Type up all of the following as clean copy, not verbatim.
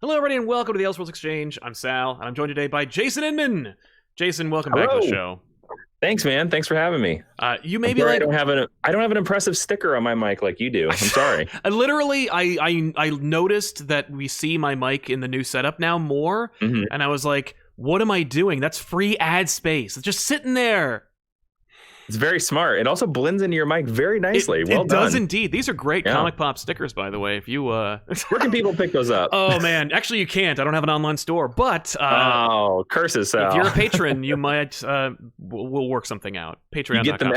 Hello, everybody, and welcome to the Elseworlds Exchange. I'm Sal, and I'm joined today by Jason Inman. Jason, welcome back to the show. Thanks, man. Thanks for having me. You may be like, I don't have an impressive sticker on my mic like you do. I'm sorry. I noticed that we see my mic in the new setup now more, and I was like, what am I doing? That's free ad space. It's just sitting there. It's very smart. It also blends into your mic very nicely. Well done. It does indeed. These are great ComicPOP stickers, by the way. If you where can people pick those up? Oh man, actually you can't. I don't have an online store, but curses, Sal. If you're a patron, you might we'll work something out. Patreon. You get them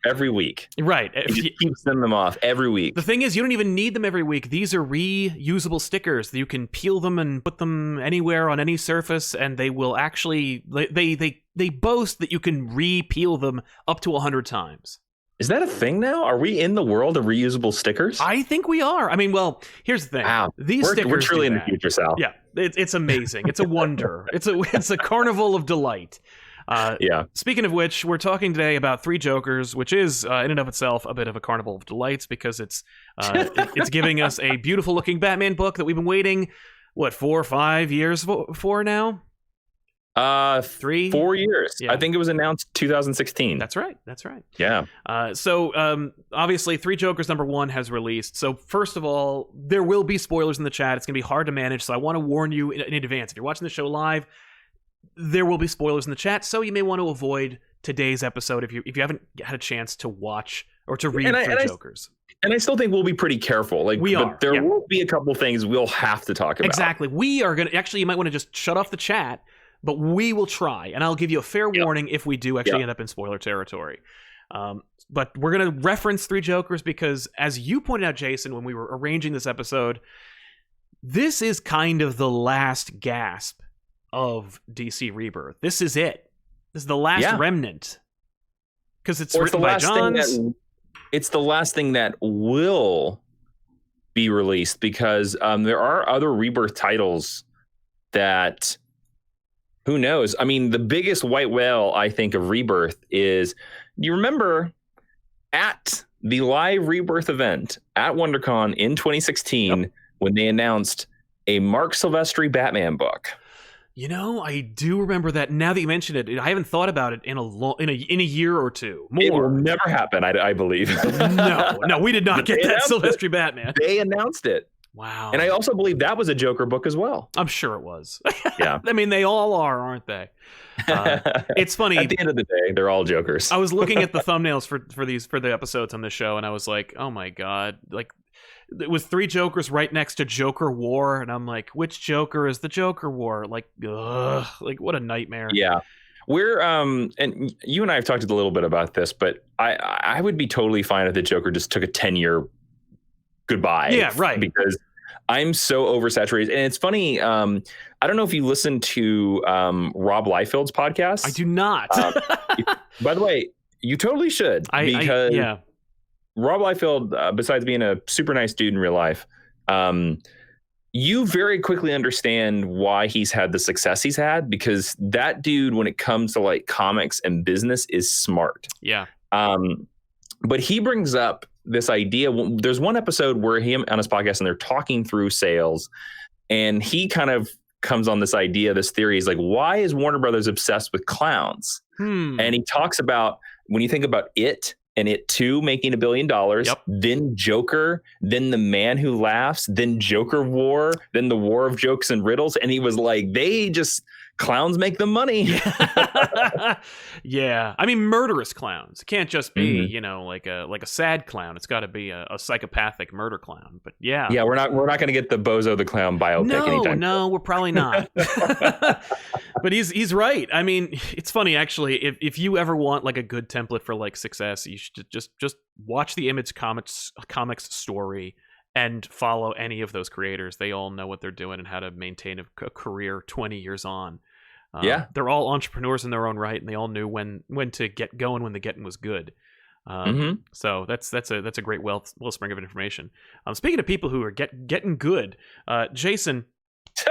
every week. Right. You just keep sending them off every week. The thing is, you don't even need them every week. These are reusable stickers. You can peel them and put them anywhere on any surface, and they will actually they boast that you can re-peel them up to 100 times. Is that a thing now? Are we in the world of reusable stickers? I think we are. I mean, well, here's the thing. Wow. Stickers we're truly in the future, Sal. Yeah, it's amazing. It's a wonder. It's a carnival of delight. Speaking of which, we're talking today about Three Jokers, which is in and of itself a bit of a carnival of delights because it's giving us a beautiful looking Batman book that we've been waiting 4 or 5 years for now. 4 years. Yeah. I think it was announced 2016. That's right. Yeah. So obviously Three Jokers #1 has released. So first of all, there will be spoilers in the chat. It's going to be hard to manage. So I want to warn you in advance. If you're watching the show live, there will be spoilers in the chat. So you may want to avoid today's episode if you haven't had a chance to watch or to read Three Jokers. And I still think we'll be pretty careful. There will be a couple things we'll have to talk about. Exactly. We are going to actually, you might want to just shut off the chat. But we will try, and I'll give you a fair warning if we do actually end up in spoiler territory. But we're going to reference Three Jokers because, as you pointed out, Jason, when we were arranging this episode, this is kind of the last gasp of DC Rebirth. This is it. This is the last remnant. Because it's written by Johns. It's the last thing that will be released because there are other Rebirth titles that... Who knows? I mean, the biggest white whale, I think, of Rebirth is, you remember at the live Rebirth event at WonderCon in 2016 when they announced a Mark Silvestri Batman book? You know, I do remember that. Now that you mention it, I haven't thought about it in a year or two. More. It will never happen, I believe. No, we did not get that Silvestri Batman. They announced it. Wow. And I also believe that was a Joker book as well. I'm sure it was. Yeah. I mean, they all are, aren't they? It's funny. At the end of the day, they're all Jokers. I was looking at the thumbnails for the episodes on this show, and I was like, oh my God. Like, it was Three Jokers right next to Joker War, and I'm like, which Joker is the Joker War? Like, ugh. Like, what a nightmare. Yeah. We're and you and I have talked a little bit about this, but I would be totally fine if the Joker just took a 10-year goodbye. Yeah, right. Because I'm so oversaturated. And it's funny, I don't know if you listen to Rob Liefeld's podcast. I do not. By the way, you totally should. Because Rob Liefeld, besides being a super nice dude in real life, you very quickly understand why he's had the success he's had, because that dude, when it comes to like comics and business, is smart. Yeah. But he brings up this idea. There's one episode where him on his podcast and they're talking through sales, and he kind of comes on this idea, this theory. He's like, why is Warner Brothers obsessed with clowns? And he talks about, when you think about It and It 2 making $1 billion, then Joker, then The Man Who Laughs, then Joker War, then the War of Jokes and Riddles. And he was like, clowns make the money. Yeah. I mean, murderous clowns. It can't just be, like a sad clown. It's got to be a psychopathic murder clown. But yeah. Yeah, we're not going to get the Bozo the Clown biopic anytime. No, we're probably not. But he's right. I mean, it's funny actually. If you ever want like a good template for like success, you should just watch the Image Comics story and follow any of those creators. They all know what they're doing and how to maintain a career 20 years on. They're all entrepreneurs in their own right, and they all knew when to get going when the getting was good. So that's a great wellspring of information. Speaking of people who are getting good, Jason,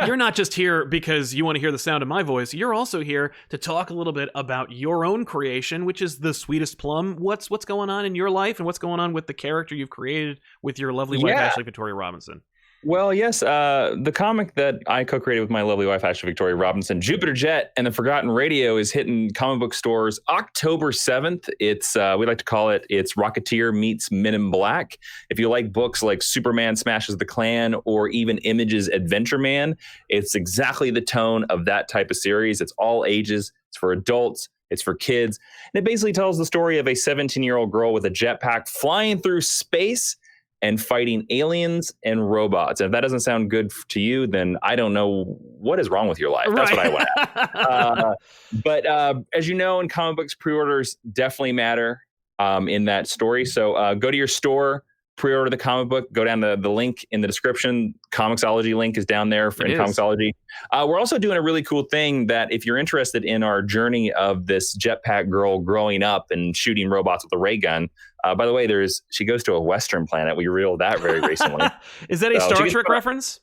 you're not just here because you want to hear the sound of my voice. You're also here to talk a little bit about your own creation, which is The Sweetest Plum. What's going on in your life, and what's going on with the character you've created with your lovely wife, Ashley Victoria Robinson? Well, yes. The comic that I co-created with my lovely wife, Ashley Victoria Robinson, Jupiter Jet and the Forgotten Radio, is hitting comic book stores October 7th. It's we like to call it's Rocketeer meets Men in Black. If you like books like Superman Smashes the Klan or even Image's Adventure Man, it's exactly the tone of that type of series. It's all ages. It's for adults. It's for kids. And it basically tells the story of a 17-year-old girl with a jetpack flying through space and fighting aliens and robots. And if that doesn't sound good to you, then I don't know what is wrong with your life. That's what I want to ask. But as you know, in comic books, pre-orders definitely matter in that story. So go to your store, pre-order the comic book, go down the link in the description. Comixology link is down there in Comixology. We're also doing a really cool thing that if you're interested in our journey of this jetpack girl growing up and shooting robots with a ray gun, by the way, she goes to a Western planet. We revealed that very recently. Is that a Star Trek reference?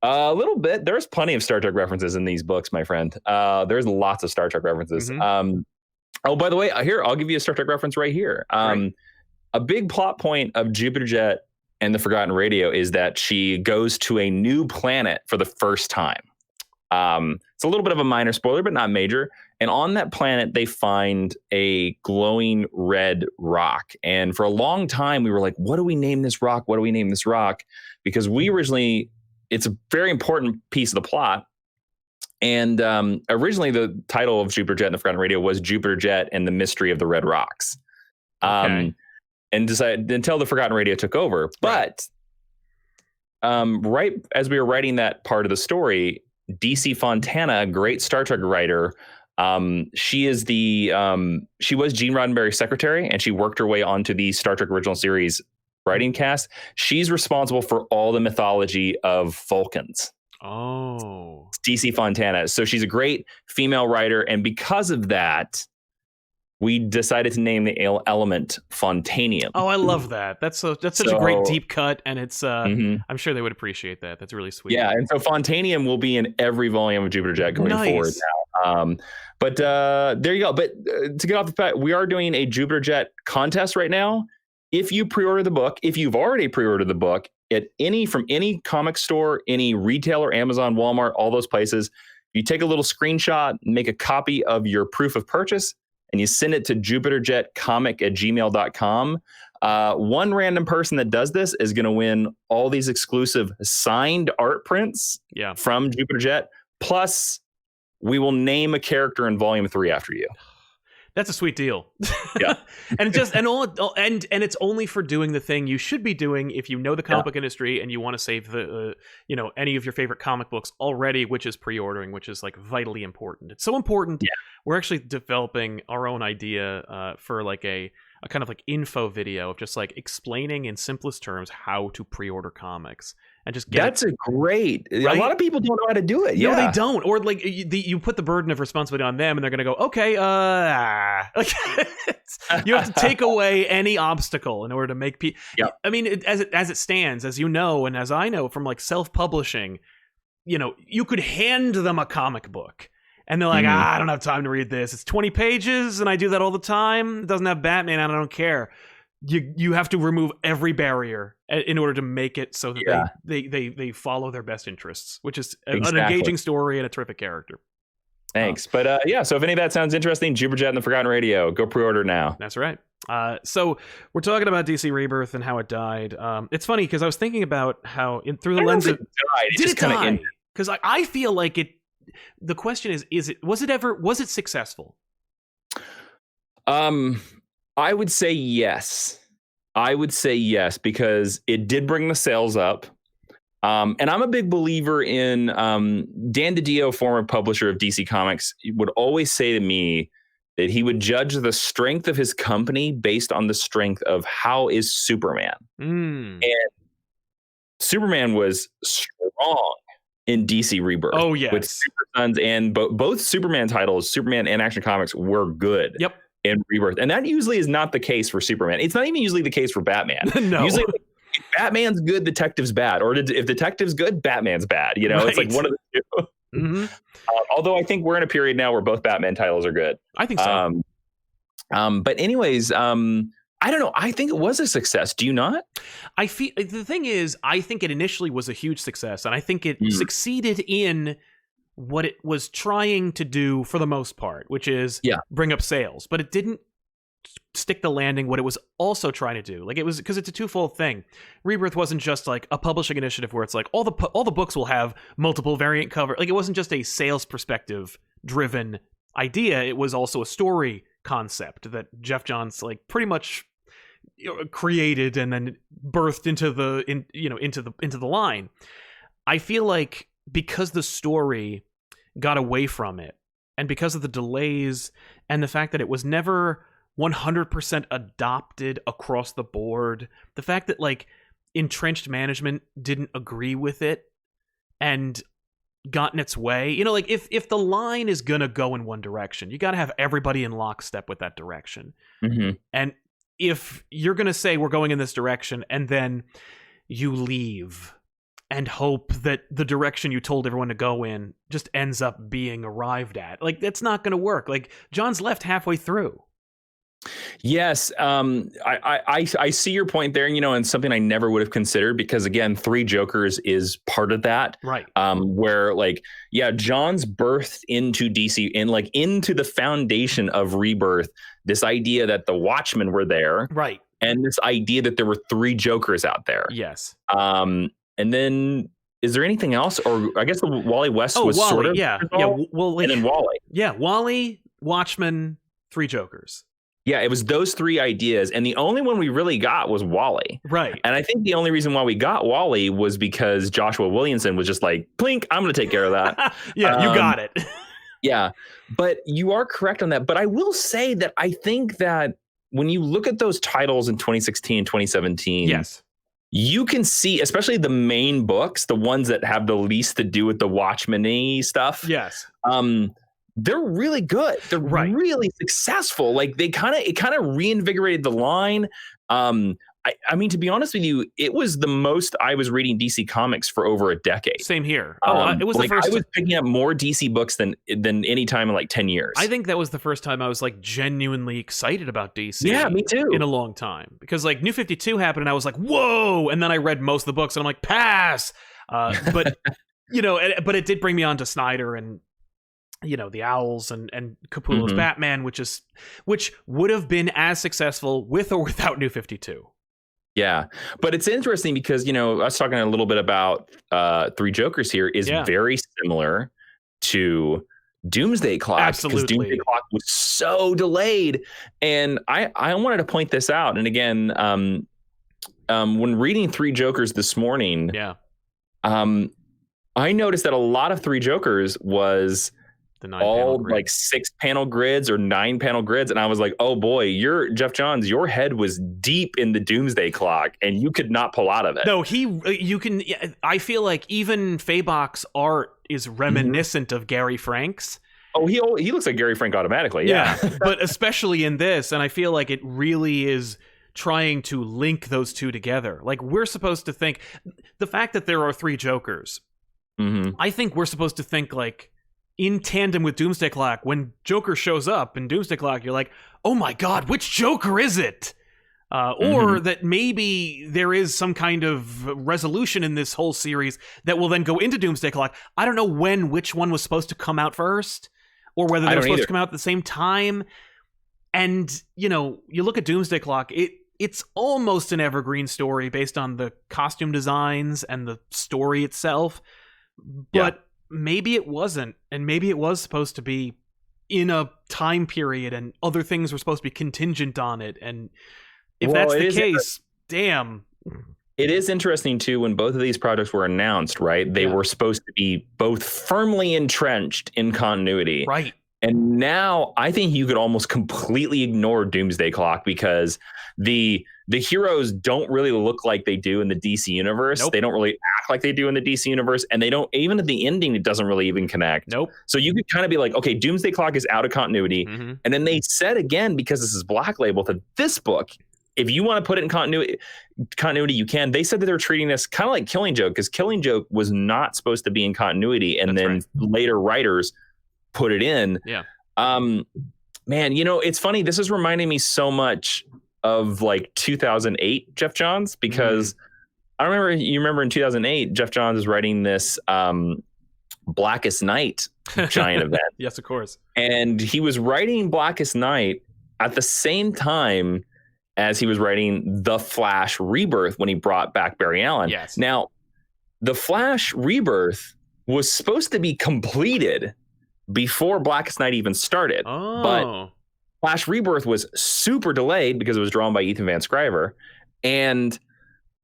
A little bit. There's plenty of Star Trek references in these books, my friend. There's lots of Star Trek references. Mm-hmm. Oh, by the way, here, I'll give you a Star Trek reference right here. Right. A big plot point of Jupiter Jet and the Forgotten Radio is that she goes to a new planet for the first time. It's a little bit of a minor spoiler, but not major. And on that planet, they find a glowing red rock. And for a long time, we were like, what do we name this rock? What do we name this rock? Because it's a very important piece of the plot. And originally, the title of Jupiter Jet and the Forgotten Radio was Jupiter Jet and the Mystery of the Red Rocks. Okay. And decided until the Forgotten Radio took over. But right as we were writing that part of the story, DC Fontana, a great Star Trek writer, she was Gene Roddenberry's secretary, and she worked her way onto the Star Trek original series writing cast. She's responsible for all the mythology of Vulcans. Oh, DC Fontana. So she's a great female writer, and because of that, we decided to name the element Fontanium. Oh, I love that. That's such a great deep cut, and it's I'm sure they would appreciate that. That's really sweet. Yeah, and so Fontanium will be in every volume of Jupiter Jet going forward now. But there you go. But to get off the fact, we are doing a Jupiter Jet contest right now. If you pre-order the book, if you've already pre-ordered the book from any comic store, any retailer, Amazon, Walmart, all those places, you take a little screenshot, make a copy of your proof of purchase, and you send it to jupiterjetcomic@gmail.com. One random person that does this is going to win all these exclusive signed art prints from Jupiter Jet. Plus, we will name a character in Volume 3 after you. That's a sweet deal. Yeah. and it's only for doing the thing you should be doing if you know the comic book industry and you want to save the any of your favorite comic books already, which is pre-ordering, which is like vitally important. It's so important. Yeah. We're actually developing our own idea for like a kind of like info video of just like explaining in simplest terms how to pre-order comics and just get that's a great. Right? A lot of people don't know how to do it. No, they don't. Or like you put the burden of responsibility on them, and they're going to go, okay, you have to take away any obstacle in order to make people. Yep. I mean, as it stands, as you know, and as I know from like self-publishing, you could hand them a comic book. And they're like, I don't have time to read this. It's 20 pages, and I do that all the time. It doesn't have Batman, and I don't care. You have to remove every barrier in order to make it so that they follow their best interests, which is an engaging story and a terrific character. Thanks. But so if any of that sounds interesting, Jupiter Jet and the Forgotten Radio, go pre-order now. That's right. So we're talking about DC Rebirth and how it died. It's funny because I was thinking about how through the lens of... Did it die? Because I feel like it... The question is was it successful? I would say yes. Because it did bring the sales up. And I'm a big believer in Dan DiDio, former publisher of DC Comics, would always say to me that he would judge the strength of his company based on the strength of how is Superman. And Superman was strong in DC Rebirth. Oh, yes. With Super Sons and both Superman titles, Superman and Action Comics, were good. Yep. In Rebirth. And that usually is not the case for Superman. It's not even usually the case for Batman. No. Usually, if Batman's good, Detective's bad. Or if Detective's good, Batman's bad. Right. It's like one of the two. Mm-hmm. Although I think we're in a period now where both Batman titles are good. I think so. But anyways, I don't know. I think it was a success. Do you not? I feel the thing is, I think it initially was a huge success, and I think it succeeded in what it was trying to do for the most part, which is bring up sales, but it didn't stick the landing what it was also trying to do. Like, it was, because it's a twofold thing. Rebirth wasn't just like a publishing initiative where it's like all the books will have multiple variant cover. Like, it wasn't just a sales perspective driven idea. It was also a story concept that Jeff Johns like pretty much created and then birthed into the line. I feel like because the story got away from it, and because of the delays and the fact that it was never 100% adopted across the board, the fact that like entrenched management didn't agree with it and got in its way, like if the line is gonna go in one direction, you got to have everybody in lockstep with that direction. And if you're gonna say we're going in this direction and then you leave and hope that the direction you told everyone to go in just ends up being arrived at, like, that's not gonna work. Like, John's left halfway through. Yes, I see your point there, and something I never would have considered, because again, Three Jokers is part of that, right? Where John's birthed into DC and like into the foundation of Rebirth, this idea that the Watchmen were there, right? And this idea that there were three Jokers out there, yes. And then is there anything else? Or I guess the Wally West was Wally, sort of well, and then Wally, Wally, Watchmen, Three Jokers. Yeah, it was those three ideas, and the only one we really got was Wally. Right. And I think the only reason why we got Wally was because Joshua Williamson was just like, plink, I'm going to take care of that. Yeah, you got it. Yeah, but you are correct on that. But I will say that I think that when you look at those titles in 2016 and 2017, yes, you can see, especially the main books, the ones that have the least to do with the Watchmen-y stuff. Yes. They're really good. They're really successful. Like, it kind of reinvigorated the line. I mean, to be honest with you, it was the most I was reading DC Comics for over a decade. Same here. It was the first. I was picking up more DC books than any time in like 10 years. I think that was the first time I was like genuinely excited about DC. Yeah, me too. In a long time, because like New 52 happened, and I was like, whoa! And then I read most of the books, and I'm like, pass. But but it did bring me on to Snyder and the Owls and Capullo's Batman, which would have been as successful with or without New 52. Yeah, but it's interesting because us talking a little bit about Three Jokers here is very similar to Doomsday Clock. Absolutely, because Doomsday Clock was so delayed, and I wanted to point this out. And again, when reading Three Jokers this morning, I noticed that a lot of Three Jokers was all like 6-panel grids or 9-panel grids, and I was like, oh boy, Jeff Johns, your head was deep in the Doomsday Clock and you could not pull out of it. No, I feel like even Fabok's art is reminiscent of Gary Frank's. Oh, he looks like Gary Frank automatically. Yeah. But especially in this, and I feel like it really is trying to link those two together. Like, we're supposed to think the fact that there are three Jokers, I think we're supposed to think like in tandem with Doomsday Clock. When Joker shows up in Doomsday Clock, you're like, oh my God, which Joker is it? Or that maybe there is some kind of resolution in this whole series that will then go into Doomsday Clock. I don't know which one was supposed to come out first, or whether they were supposed to come out at the same time. And, you look at Doomsday Clock, it's almost an evergreen story based on the costume designs and the story itself. But maybe it wasn't, and maybe it was supposed to be in a time period and other things were supposed to be contingent on it. And if that's the case, damn. It is interesting too, when both of these projects were announced, right? They were supposed to be both firmly entrenched in continuity. Right. And now I think you could almost completely ignore Doomsday Clock because the heroes don't really look like they do in the DC universe. Nope. They don't really act like they do in the DC universe. And they don't, even at the ending, it doesn't really even connect. Nope. So you could kind of be like, okay, Doomsday Clock is out of continuity. And then they said again, because this is Black Label, that this book, if you want to put it in continuity, you can. They said that they're treating this kind of like Killing Joke, because Killing Joke was not supposed to be in continuity. And later writers put it in. Yeah. Man, it's funny. This is reminding me so much of like 2008 Jeff Johns, because I remember, you remember in 2008, Jeff Johns was writing this Blackest Night giant event. Yes, of course. And he was writing Blackest Night at the same time as he was writing The Flash Rebirth when he brought back Barry Allen. Yes. Now, The Flash Rebirth was supposed to be completed before Blackest Night even started. Oh. But Flash Rebirth was super delayed because it was drawn by Ethan Van Sciver. And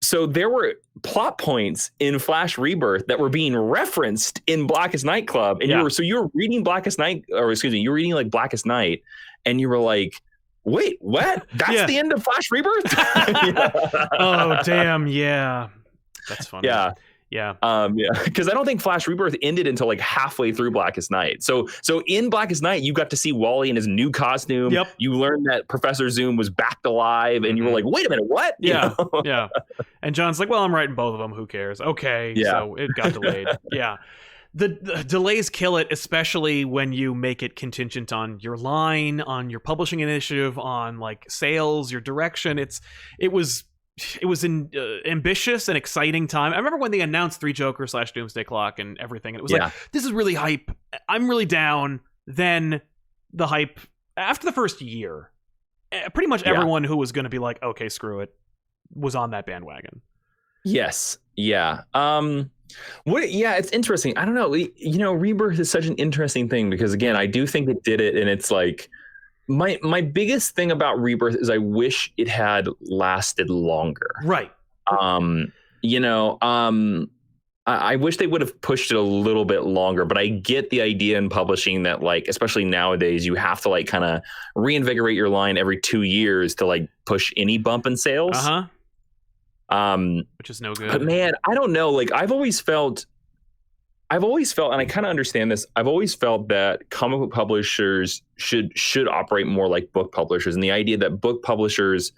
so there were plot points in Flash Rebirth that were being referenced in Blackest Night Club. And you were reading Blackest Night, or excuse me, you were reading like Blackest Night, and you were like, wait, what? That's the end of Flash Rebirth? Oh, damn. Yeah. That's funny. Yeah. Yeah. Because I don't think Flash Rebirth ended until like halfway through Blackest Night. So in Blackest Night, you got to see Wally in his new costume. Yep. You learned that Professor Zoom was back alive, and you were like, wait a minute, what? Yeah. Yeah. And John's like, well, I'm writing both of them. Who cares? Okay. Yeah. So it got delayed. Yeah. The delays kill it, especially when you make it contingent on your line, on your publishing initiative, on like sales, your direction. It was an ambitious and exciting time. I remember when they announced 3 Joker / Doomsday Clock and everything. And it was like, this is really hype. I'm really down. Then the hype after the first year, pretty much everyone who was going to be like, okay, screw it, was on that bandwagon. Yes. Yeah. It's interesting. I don't know. You know, Rebirth is such an interesting thing because, again, I do think it did it. And it's like, my biggest thing about Rebirth is I wish it had lasted longer. Right. I wish they would have pushed it a little bit longer, but I get the idea in publishing that, like, especially nowadays, you have to like kind of reinvigorate your line every 2 years to like push any bump in sales. Which is no good. But man, I don't know. Like, I've always felt, and I kind of understand this. I've always felt that comic book publishers should operate more like book publishers, and the idea that book publishers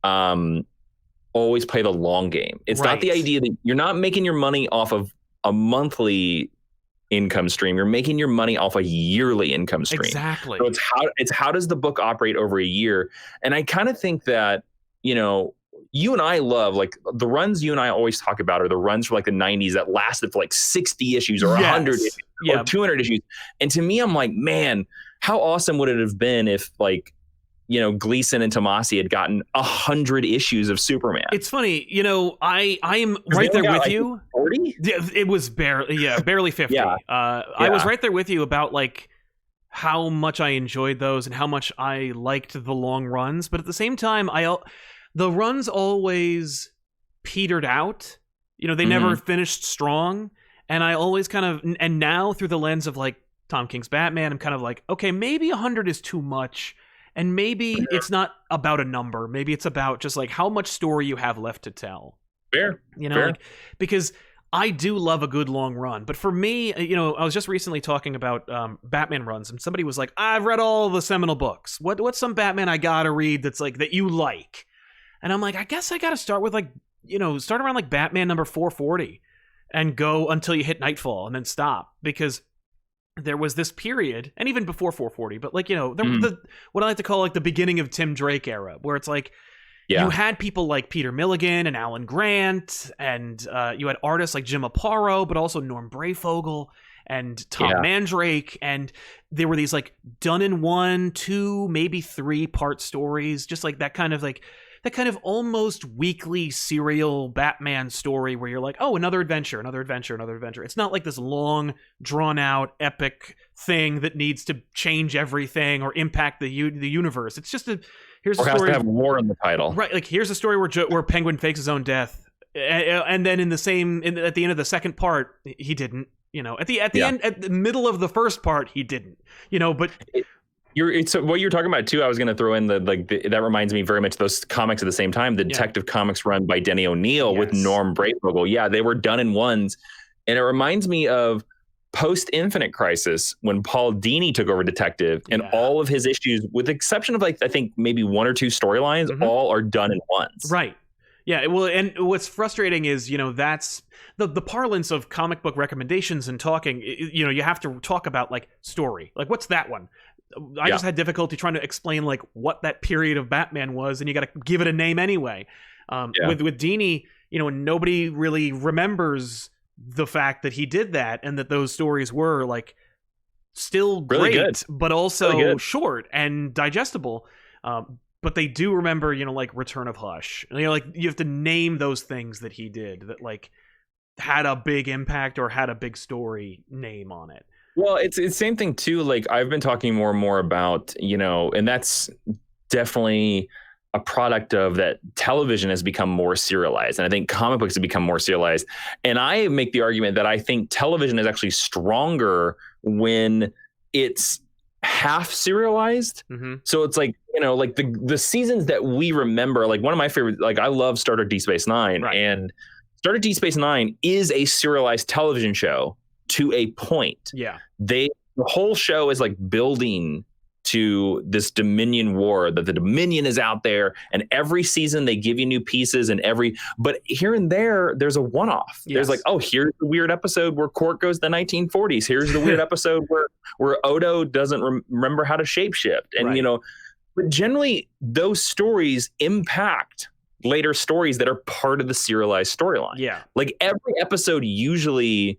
always play the long game. It's not the idea that you're not making your money off of a monthly income stream. You're making your money off a yearly income stream. Exactly. So it's how does the book operate over a year? And I kind of think that, you know, you and I love, like, the runs you and I always talk about are the runs for like the 90s that lasted for like 60 issues or 100 issues or 200 issues. And to me, I'm like, man, how awesome would it have been if, like, you know, Gleason and Tomasi had gotten 100 issues of Superman. It's funny, you know, I am right there with you. 40? It was barely 50. I was right there with you about like how much I enjoyed those and how much I liked the long runs, but at the same time, the runs always petered out. You know, they never finished strong, and I always kind of, and now through the lens of like Tom King's Batman, I'm kind of like, okay, maybe 100 is too much. And maybe it's not about a number. Maybe it's about just like how much story you have left to tell. Fair. You know, like, because I do love a good long run. But for me, you know, I was just recently talking about Batman runs, and somebody was like, I've read all the seminal books. What's some Batman I gotta read that's like that you like? And I'm like, I guess I gotta start with like, you know, start around like Batman number 440 and go until you hit Nightfall and then stop. Because there was this period, and even before 440, but like, you know, what I like to call like the beginning of Tim Drake era, where it's like you had people like Peter Milligan and Alan Grant, and you had artists like Jim Aparo, but also Norm Brayfogle and Tom Mandrake, and there were these like done in 1, 2, maybe 3-part stories, just like that kind of almost weekly serial Batman story where you're like, oh, another adventure. It's not like this long, drawn-out, epic thing that needs to change everything or impact the universe. It's just here's a story. Has to have war in the title, right? Like, here's a story where Penguin fakes his own death, and then at the end of the second part, he didn't. You know, at the end, at the middle of the first part, he didn't. You know, but. It's what you're talking about too. I was going to throw in that reminds me very much of those comics at the same time. The Detective Comics run by Denny O'Neil with Norm Brayfogle. Yeah, they were done in ones, and it reminds me of post Infinite Crisis when Paul Dini took over Detective, and all of his issues, with the exception of like I think maybe 1 or 2 storylines, all are done in ones. Right. Yeah. Well, and what's frustrating is, you know, that's the parlance of comic book recommendations and talking. You know, you have to talk about like story. Like, what's that one? I just had difficulty trying to explain like what that period of Batman was, and you got to give it a name anyway. With Dini, you know, nobody really remembers the fact that he did that, and that those stories were like still really great, good. but also really short and digestible. But they do remember, you know, like Return of Hush. You know, like you have to name those things that he did that like had a big impact or had a big story name on it. Well, it's the same thing too. Like I've been talking more and more about, you know, and that's definitely a product of that television has become more serialized. And I think comic books have become more serialized. And I make the argument that I think television is actually stronger when it's half serialized. So it's like, you know, like the seasons that we remember, like one of my favorite, like I love Star Trek Deep Space Nine, and Star Trek Deep Space Nine is a serialized television show to a point. The whole show is like building to this Dominion war, that the Dominion is out there, and every season they give you new pieces, but here and there's a one-off. There's like, oh, here's the weird episode where Quark goes to the 1940s. Here's the weird episode where Odo doesn't remember how to shapeshift. And, you know, but generally those stories impact later stories that are part of the serialized storyline. Like every episode usually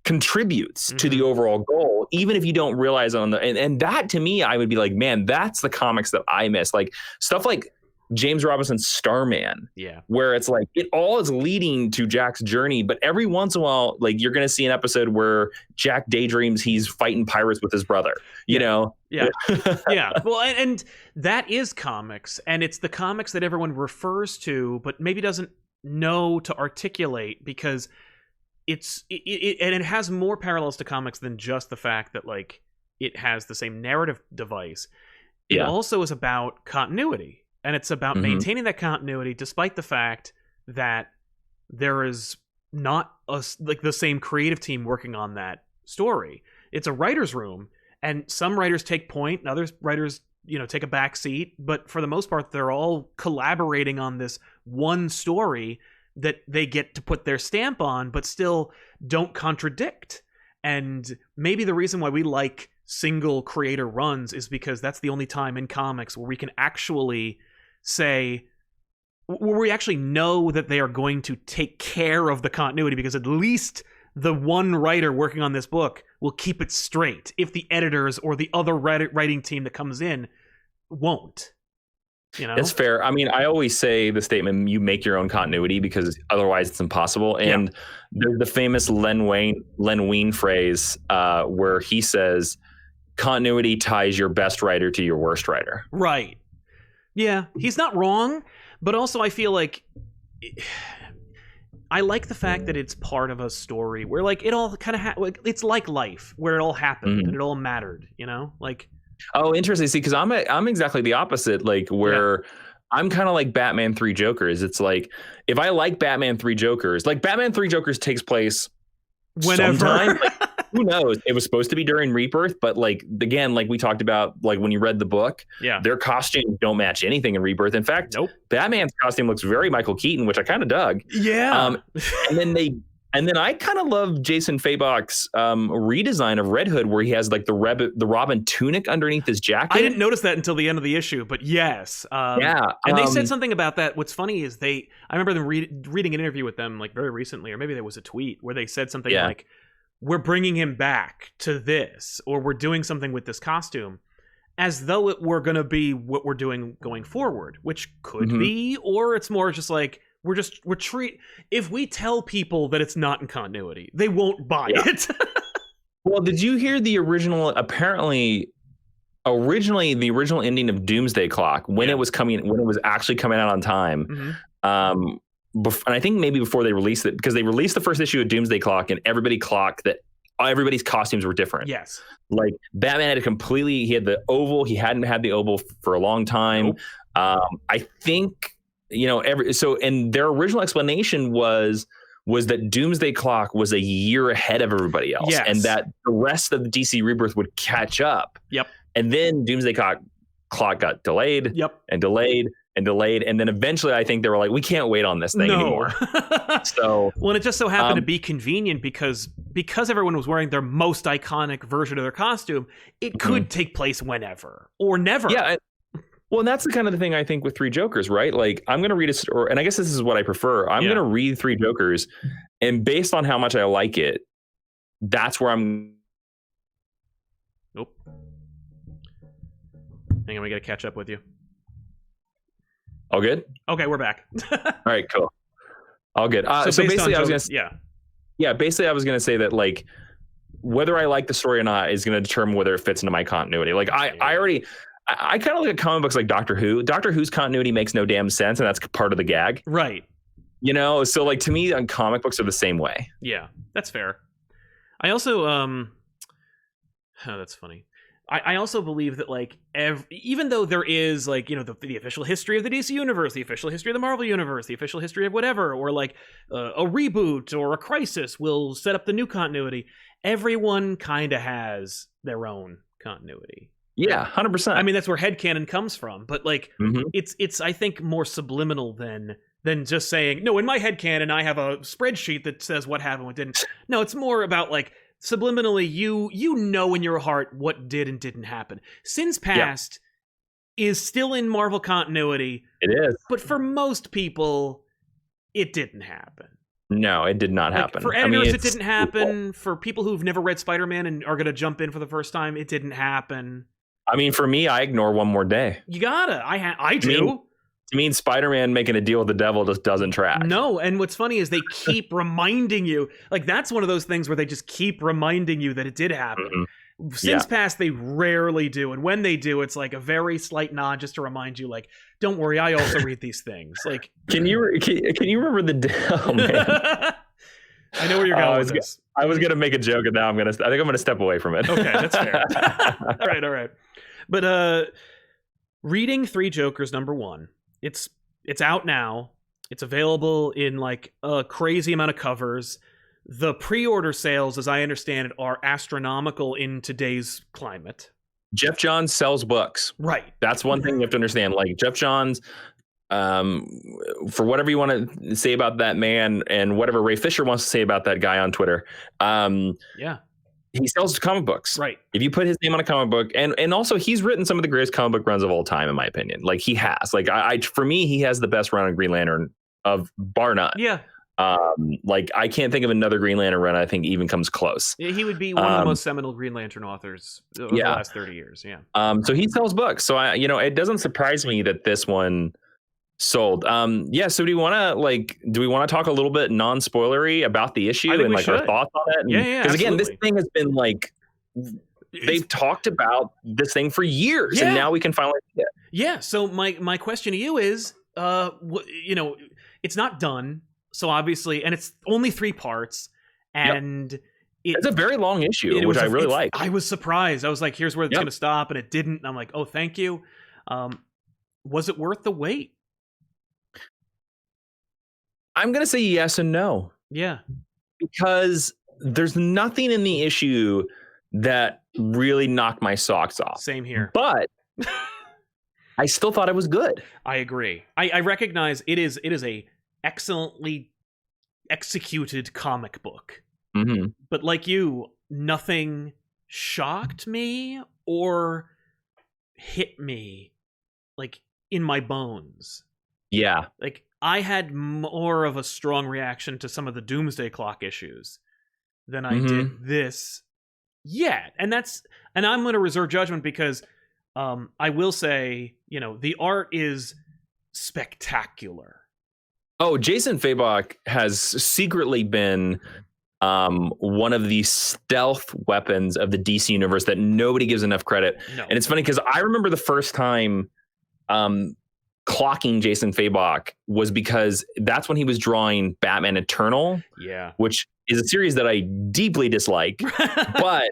contributes to the overall goal, even if you don't realize on the and that to me, I would be like, man, that's the comics that I miss. Like stuff like James Robinson's Starman, where it's like it all is leading to Jack's journey, but every once in a while, like you're gonna see an episode where Jack daydreams he's fighting pirates with his brother, you know? Well, and that is comics, and it's the comics that everyone refers to, but maybe doesn't know to articulate, because it has more parallels to comics than just the fact that like it has the same narrative device. It also is about continuity, and it's about maintaining that continuity despite the fact that there is not like the same creative team working on that story. It's a writer's room, and some writers take point and other writers, you know, take a back seat, but for the most part they're all collaborating on this one story that they get to put their stamp on, but still don't contradict. And maybe the reason why we like single creator runs is because that's the only time in comics where we can actually say, where we actually know that they are going to take care of the continuity, because at least the one writer working on this book will keep it straight if the editors or the other writing team that comes in won't. You know? It's fair. I mean, I always say the statement, you make your own continuity, because otherwise it's impossible. And there's the famous Len Wein phrase where he says, continuity ties your best writer to your worst writer. Right. Yeah, he's not wrong, but also I feel like I like the fact that it's part of a story where like it all kind of like it's like life, where it all happened and it all mattered, you know? Like, oh, interesting. See, because I'm exactly the opposite. Like where I'm kind of like Batman 3 Jokers. It's like if I like Batman 3 Jokers, like Batman 3 Jokers takes place whenever. Sometime, like, who knows? It was supposed to be during Rebirth, but like again, like we talked about, like when you read the book, their costumes don't match anything in Rebirth. In fact, Batman's costume looks very Michael Keaton, which I kind of dug. And then I kind of love Jason Fabok's redesign of Red Hood, where he has like the Robin tunic underneath his jacket. I didn't notice that until the end of the issue, but yes. And they said something about that. What's funny is I remember them reading an interview with them like very recently, or maybe there was a tweet where they said something like, we're bringing him back to this, or we're doing something with this costume, as though it were going to be what we're doing going forward, which could be, or it's more just like, if we tell people that it's not in continuity, they won't buy it. Well, did you hear the original? Apparently, originally the original ending of Doomsday Clock, when it was actually coming out on time. And I think maybe before they released it, because they released the first issue of Doomsday Clock, and everybody clocked that everybody's costumes were different. Yes. Like Batman he had the oval. He hadn't had the oval for a long time. I think. You know, and their original explanation was that Doomsday Clock was a year ahead of everybody else, and that the rest of the DC Rebirth would catch up. And then Doomsday Clock got delayed and delayed and delayed. And then eventually I think they were like, we can't wait on this thing anymore. So, well, and it just so happened to be convenient because everyone was wearing their most iconic version of their costume, it could take place whenever or never. Yeah. Well, and that's the kind of the thing I think with Three Jokers, right? Like, I'm going to read a story, and I guess this is what I prefer. I'm going to read Three Jokers, and based on how much I like it, that's where I'm. Nope. Hang on, we got to catch up with you. All good? Okay, we're back. All right, cool. All good. So basically, I was going to. Yeah, basically, I was going to say that, like, whether I like the story or not is going to determine whether it fits into my continuity. Like, I kind of look at comic books like Doctor Who. Doctor Who's continuity makes no damn sense, and that's part of the gag. Right. You know, so like to me, comic books are the same way. Yeah, that's fair. I also, oh, that's funny. I also believe that like even though there is like, you know, the official history of the DC universe, the official history of the Marvel universe, the official history of whatever, or like a reboot or a crisis will set up the new continuity. Everyone kind of has their own continuity. Yeah, 100%. I mean, that's where headcanon comes from, but like it's I think more subliminal than just saying, no, in my headcanon I have a spreadsheet that says what happened, what didn't. No, it's more about like subliminally you know in your heart what did and didn't happen. Sins Past is still in Marvel continuity. It is. But for most people, it didn't happen. No, it did not happen. For editors, it didn't happen. For people who've never read Spider-Man and are going to jump in for the first time, it didn't happen. I mean, for me, I ignore One More Day. You gotta. I do. To me, Spider-Man making a deal with the devil just doesn't track. No, and what's funny is they keep reminding you. Like, that's one of those things where they just keep reminding you that it did happen. Sins Past, they rarely do. And when they do, it's like a very slight nod just to remind you, like, don't worry, I also read these things. Like, can you remember the... Oh, man. I know where you're going with this. I was gonna make a joke, and now I think I'm gonna step away from it. Okay, that's fair. All right. But reading Three Jokers #1, it's out now. It's available in like a crazy amount of covers. The pre-order sales, as I understand it, are astronomical in today's climate. Jeff Johns sells books. Right. That's one thing you have to understand. Like Jeff Johns, for whatever you want to say about that man and whatever Ray Fisher wants to say about that guy on Twitter. He sells comic books. Right. If you put his name on a comic book, and also he's written some of the greatest comic book runs of all time, in my opinion. Like he has. Like for me, he has the best run on Green Lantern of bar none. Yeah. Like I can't think of another Green Lantern run I think even comes close. He would be one of the most seminal Green Lantern authors of the last 30 years. Yeah. So he sells books. So it doesn't surprise me that this one sold. So do we want to talk a little bit non-spoilery about the issue and like our thoughts on it? Because again, this thing has been like they've talked about this thing for years, and now we can finally see it. Yeah. So my question to you is, it's not done. So obviously, and it's only 3 parts, and it's a very long issue, which I really like. I was surprised. I was like, here's where it's going to stop, and it didn't. And I'm like, oh, thank you. Was it worth the wait? I'm going to say yes and no. Yeah. Because there's nothing in the issue that really knocked my socks off. Same here. But I still thought it was good. I agree. I recognize it is a excellently executed comic book. Mm-hmm. But like you, nothing shocked me or hit me like in my bones. Yeah. Like I had more of a strong reaction to some of the Doomsday Clock issues than I did this yet. And I'm going to reserve judgment because I will say, the art is spectacular. Oh, Jason Fabok has secretly been one of the stealth weapons of the DC universe that nobody gives enough credit. No. And it's funny because I remember the first time clocking Jason Fabok was because that's when he was drawing Batman Eternal, which is a series that I deeply dislike, but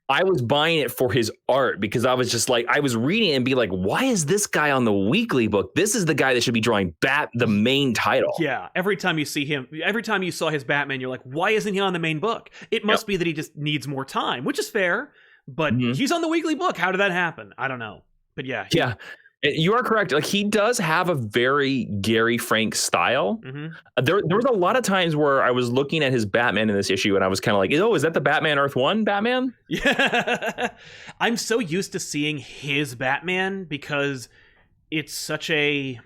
I was buying it for his art because I was just like, I was reading it and be like, why is this guy on the weekly book? This is the guy that should be drawing the main title. Yeah. Every time you see him, every time you saw his Batman, you're like, why isn't he on the main book? It must be that he just needs more time, which is fair, but he's on the weekly book. How did that happen? I don't know. But yeah. You are correct. Like, he does have a very Gary Frank style. Mm-hmm. There was a lot of times where I was looking at his Batman in this issue, and I was kind of like, "Oh, is that the Batman Earth 1 Batman?" Yeah. I'm so used to seeing his Batman because it's such a,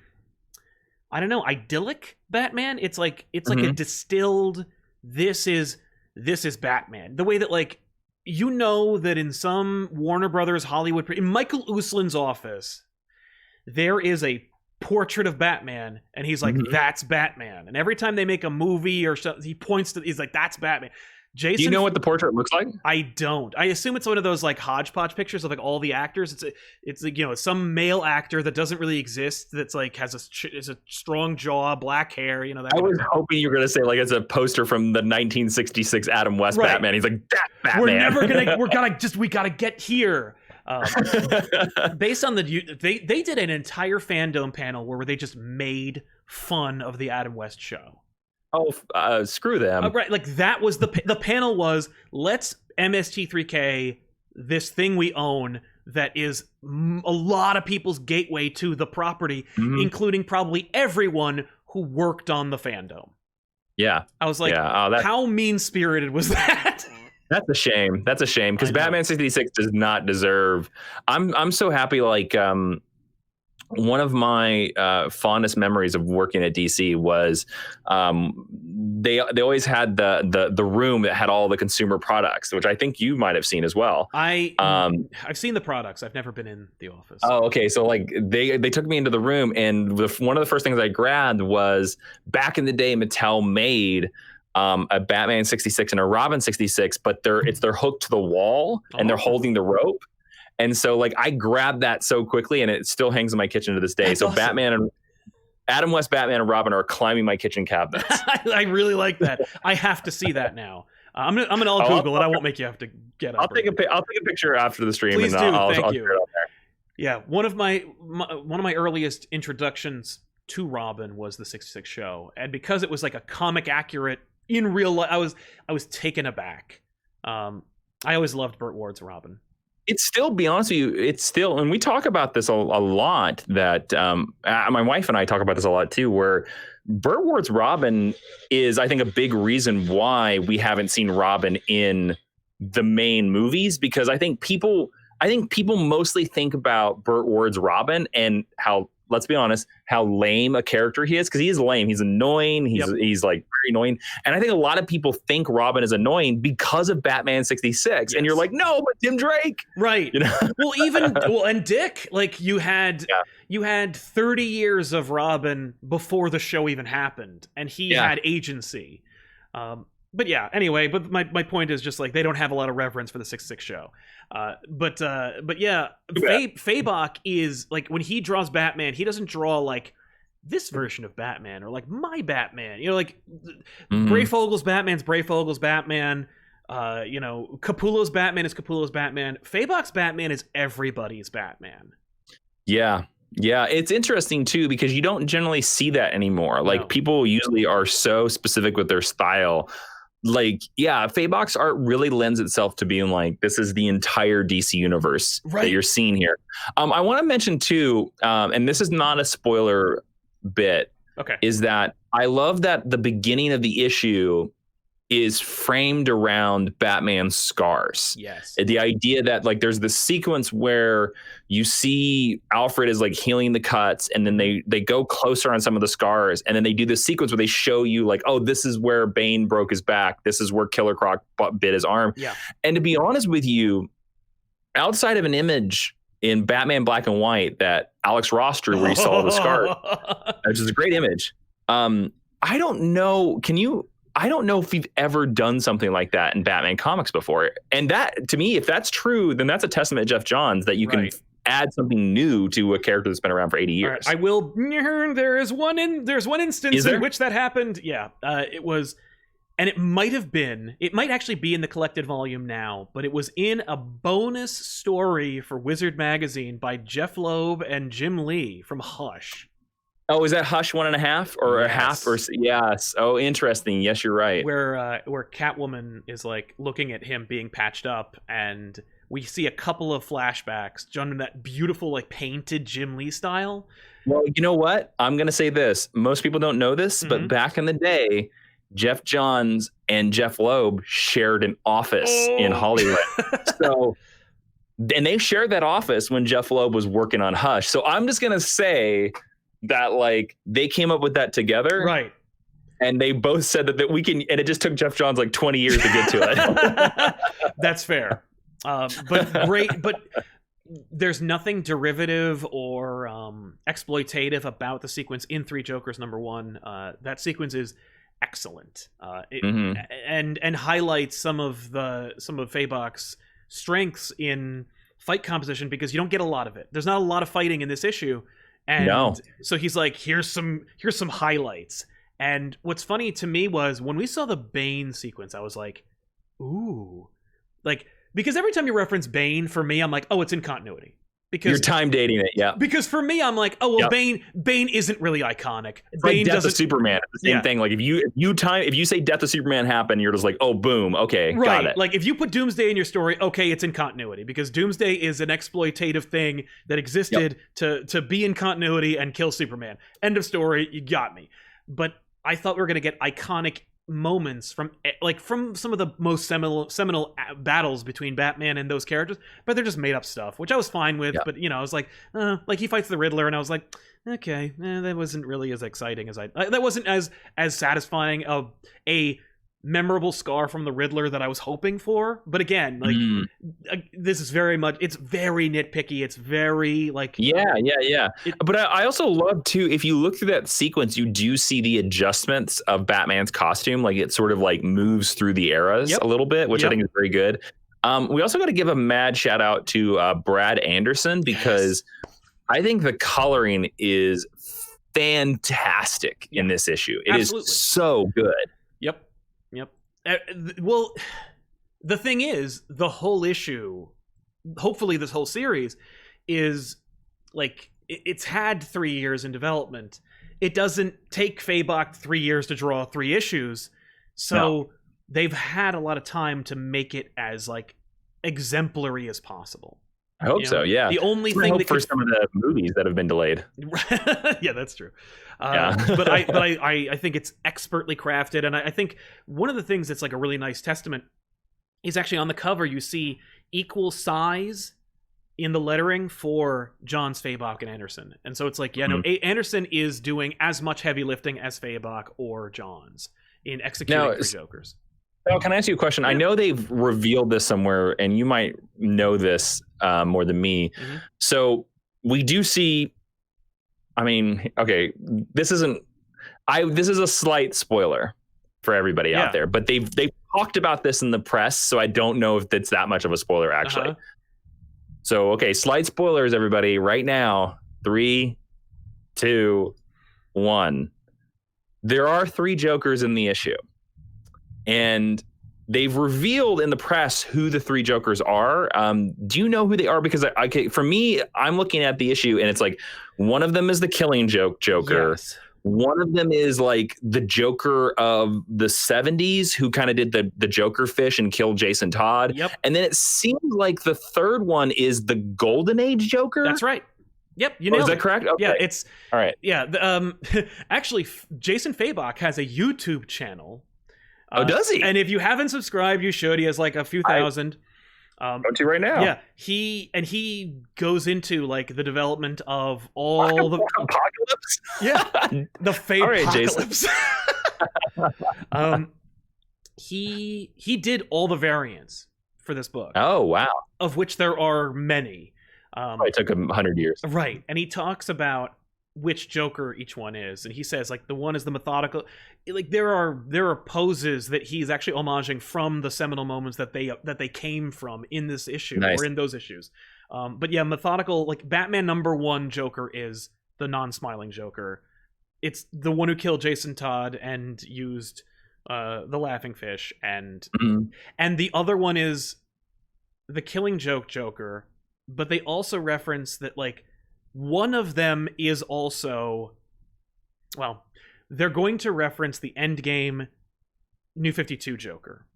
I don't know, idyllic Batman. It's like a distilled, this is Batman. The way that, like, you know, that in some Warner Brothers Hollywood, in Michael Uslan's office, there is a portrait of Batman, and he's like, that's Batman. And every time they make a movie or something, he points to, he's like, that's Batman. Jason, do you know what the portrait looks like? I don't. I assume it's one of those like hodgepodge pictures of like all the actors. It's like, you know, some male actor that doesn't really exist. That's like has a strong jaw, black hair. You know. That I was hoping you were gonna say like it's a poster from the 1966 Adam West Batman. He's like, that Batman. We're never gonna. We gotta get here. Based on they did an entire fandom panel where they just made fun of the Adam West show. Oh, screw them. Right, like that was the panel was, let's MST3K this thing we own that is a lot of people's gateway to the property, including probably everyone who worked on the fandom. Yeah. I was like, how mean-spirited was that? That's a shame. That's a shame, because Batman 66 does not deserve. I'm so happy. Like, one of my fondest memories of working at DC was they always had the room that had all the consumer products, which I think you might have seen as well. I've seen the products. I've never been in the office. Oh, okay. So like they took me into the room, and one of the first things I grabbed was, back in the day, Mattel made a Batman 66 and a Robin 66, but they're hooked to the wall and they're holding the rope. And so like I grabbed that so quickly, and it still hangs in my kitchen to this day. That's so awesome. Batman and Adam West Batman and Robin are climbing my kitchen cabinets. I really like that. I have to see that now. I'm gonna Google it. I won't make you have to get up. I'll take a picture after the stream. Please and do. I'll Thank share you. it on there. Yeah, one of my earliest introductions to Robin was the 66 show, and because it was like a comic accurate in real life, I was taken aback. I always loved Burt Ward's Robin. It's still, be honest with you, it's still, and we talk about this a lot, that my wife and I talk about this a lot too, where Burt Ward's Robin is, I think, a big reason why we haven't seen Robin in the main movies, because I think people mostly think about Burt Ward's Robin and how, let's be honest, how lame a character he is, because he is lame. He's annoying. He's like very annoying. And I think a lot of people think Robin is annoying because of Batman 66. Yes. And you're like, no, but Tim Drake. Right. You know? And Dick, like you had 30 years of Robin before the show even happened, and he had agency. But yeah, anyway, but my point is just like they don't have a lot of reverence for the 66 show. But yeah, Fabok is like, when he draws Batman, he doesn't draw like this version of Batman or like my Batman. You know, like Breyfogel's Batman's Breyfogel's Batman. You know, Capullo's Batman is Capullo's Batman. Fabok's Batman is everybody's Batman. Yeah. Yeah, it's interesting too, because you don't generally see that anymore. Like people usually are so specific with their style. Like, yeah, Fabok's art really lends itself to being like, this is the entire DC universe that you're seeing here. I want to mention too, and this is not a spoiler bit, is that I love that the beginning of the issue is framed around Batman's scars. Yes. The idea that like there's this sequence where you see Alfred is like healing the cuts, and then they go closer on some of the scars, and then they do this sequence where they show you like, oh, this is where Bane broke his back, this is where Killer Croc bit his arm. Yeah. And to be honest with you, outside of an image in Batman Black and White that Alex Ross drew where you saw the scars, which is a great image, I don't know if we've ever done something like that in Batman comics before. And that, to me, if that's true, then that's a testament to Jeff Johns that you can add something new to a character that's been around for 80 years. I will. There's one instance in which that happened. Yeah, it was, and it might actually be in the collected volume now, but it was in a bonus story for Wizard Magazine by Jeff Loeb and Jim Lee from Hush. Oh, is that Hush 1.5 or a half? Or yes. Oh, interesting. Yes, you're right. Where Catwoman is like looking at him being patched up, and we see a couple of flashbacks done in that beautiful, like, painted Jim Lee style. Well, you know what? I'm going to say this. Most people don't know this, but back in the day, Jeff Johns and Jeff Loeb shared an office in Hollywood. So, and they shared that office when Jeff Loeb was working on Hush. So I'm just going to say that, like, they came up with that together. Right. And they both said that we can, and it just took Jeff Johns like 20 years to get to it. That's fair. But great, but there's nothing derivative or exploitative about the sequence in Three Jokers #1. That sequence is excellent, and highlights some of Fabok's strengths in fight composition, because you don't get a lot of it. There's not a lot of fighting in this issue, and so he's like, here's some highlights. And what's funny to me was when we saw the Bane sequence, I was like, ooh, like, because every time you reference Bane, for me, I'm like, oh, it's in continuity. Because you're time dating it, yeah. Because for me, I'm like, oh well, Bane isn't really iconic. It's Bane like Death doesn't. of Superman. It's the same thing. Like if you say Death of Superman happened, you're just like, oh, boom, okay, got it. Like if you put Doomsday in your story, okay, it's in continuity, because Doomsday is an exploitative thing that existed to be in continuity and kill Superman. End of story. You got me. But I thought we were gonna get iconic moments from some of the most seminal battles between Batman and those characters, but they're just made up stuff, which I was fine with. But I was like he fights the Riddler, and I was like, okay, that wasn't really as exciting as that wasn't as satisfying a memorable scar from the Riddler that I was hoping for. But again, this is it's very nitpicky. It's very like but I also love too, if you look through that sequence, you do see the adjustments of Batman's costume. Like it sort of like moves through the eras a little bit, which I think is very good. We also got to give a mad shout out to Brad Anderson, because I think the coloring is fantastic in this issue. It is so good. Yep. Well, the thing is, the whole issue, hopefully this whole series, is like, it's had 3 years in development. It doesn't take Fabok 3 years to draw 3 issues, so they've had a lot of time to make it as like exemplary as possible. I hope so. Yeah. The only thing that for some of the movies that have been delayed. Yeah, that's true. But I think it's expertly crafted, and I think one of the things that's like a really nice testament is actually on the cover you see equal size in the lettering for Johns, Fabok, and Anderson, and so it's like Anderson is doing as much heavy lifting as Fabok or Johns in executing Three Jokers. So can I ask you a question? Yeah. I know they've revealed this somewhere, and you might know this more than me. So we do see. I mean, okay, this is a slight spoiler for everybody out there, but they've talked about this in the press, so I don't know if it's that much of a spoiler actually. So okay, slight spoilers, everybody, right now. 3, 2, 1. There are 3 Jokers in the issue. And they've revealed in the press who the 3 Jokers are. Do you know who they are? Because for me, I'm looking at the issue and it's like one of them is the Killing Joker. Yes. One of them is like the Joker of the 70s who kind of did the Joker fish and killed Jason Todd. Yep. And then it seems like the third one is the Golden Age Joker. That's right. Yep, you nailed it. Is that correct? Okay. Yeah, it's all right. Yeah, actually, Jason Fabok has a YouTube channel. Does he? And if you haven't subscribed, you should. He has like a few thousand. Go to right now. Yeah, he goes into like the development of all the apocalypse. Yeah, the Fabocalypse. He did all the variants for this book. Oh wow! Of which there are many. It took him 100 years. Right, and he talks about which Joker each one is, and he says like the one is the methodical. Like there are poses that he's actually homaging from the seminal moments that they came from in this issue or in those issues. But yeah, methodical. Like Batman #1 Joker is the non-smiling Joker. It's the one who killed Jason Todd and used the laughing fish, and the other one is the Killing Joker. But they also reference that like one of them is also, well, they're going to reference the Endgame New 52 Joker.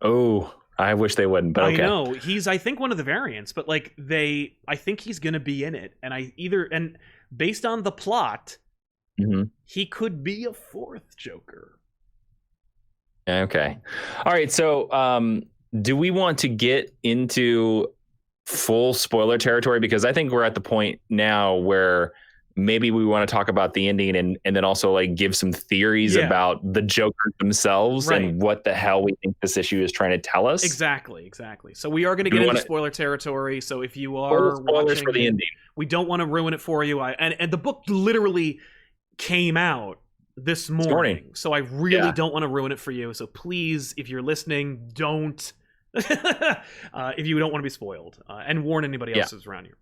Oh, I wish they wouldn't, but okay. I know he's, I think, one of the variants, but like I think he's gonna be in it, and based on the plot, he could be a fourth Joker. Okay, all right. So, do we want to get into full spoiler territory? Because I think we're at the point now where maybe we want to talk about the ending and then also like give some theories about the Joker themselves and what the hell we think this issue is trying to tell us. Exactly. So we are going to get into spoiler territory. So if you are spoilers for the ending, we don't want to ruin it for you. And the book literally came out this morning. So I really don't want to ruin it for you. So please, if you're listening, don't. If you don't want to be spoiled, and warn anybody else who's around you.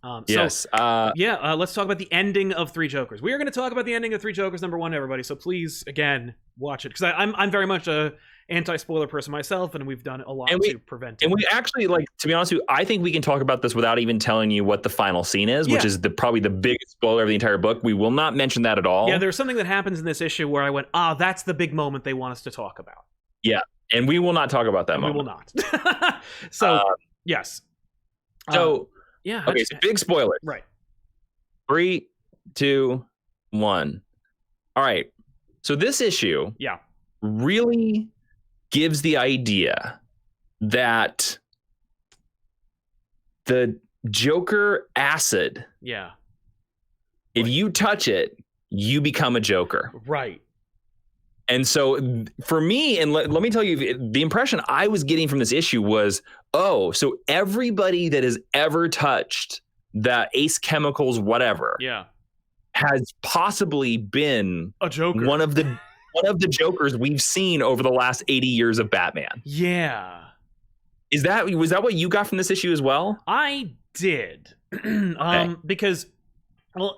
Let's talk about the ending of Three Jokers. We are going to talk about the ending of Three Jokers #1, everybody. So please, again, watch it, because I'm very much a anti-spoiler person myself, and we've done a lot to prevent it. And we actually, like, to be honest with you, I think we can talk about this without even telling you what the final scene is, which is probably the biggest spoiler of the entire book. We will not mention that at all. Yeah, there's something that happens in this issue where I went, that's the big moment they want us to talk about. Yeah. And we will not talk about that moment. We will not. So, yes. So, okay, so big spoilers. Right. 3, 2, 1. All right. So this issue really gives the idea that the Joker acid, if you touch it, you become a Joker. Right. And so for me, and let me tell you, the impression I was getting from this issue was, so everybody that has ever touched the Ace Chemicals, whatever, has possibly been a Joker. One of the Jokers we've seen over the last 80 years of Batman. Yeah. Was that what you got from this issue as well? I did. Because, well,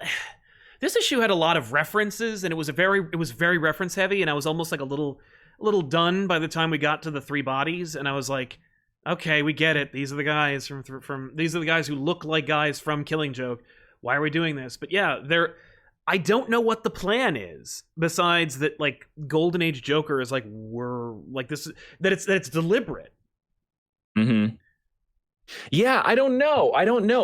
this issue had a lot of references, and it was very reference heavy, and I was almost like a little done by the time we got to the three bodies, and I was like, okay, we get it. These are the guys from these are the guys who look like guys from Killing Joke. Why are we doing this? But yeah, I don't know what the plan is, besides that, like, Golden Age Joker is like, we're like this, that it's deliberate. Mm-hmm. Yeah, I don't know.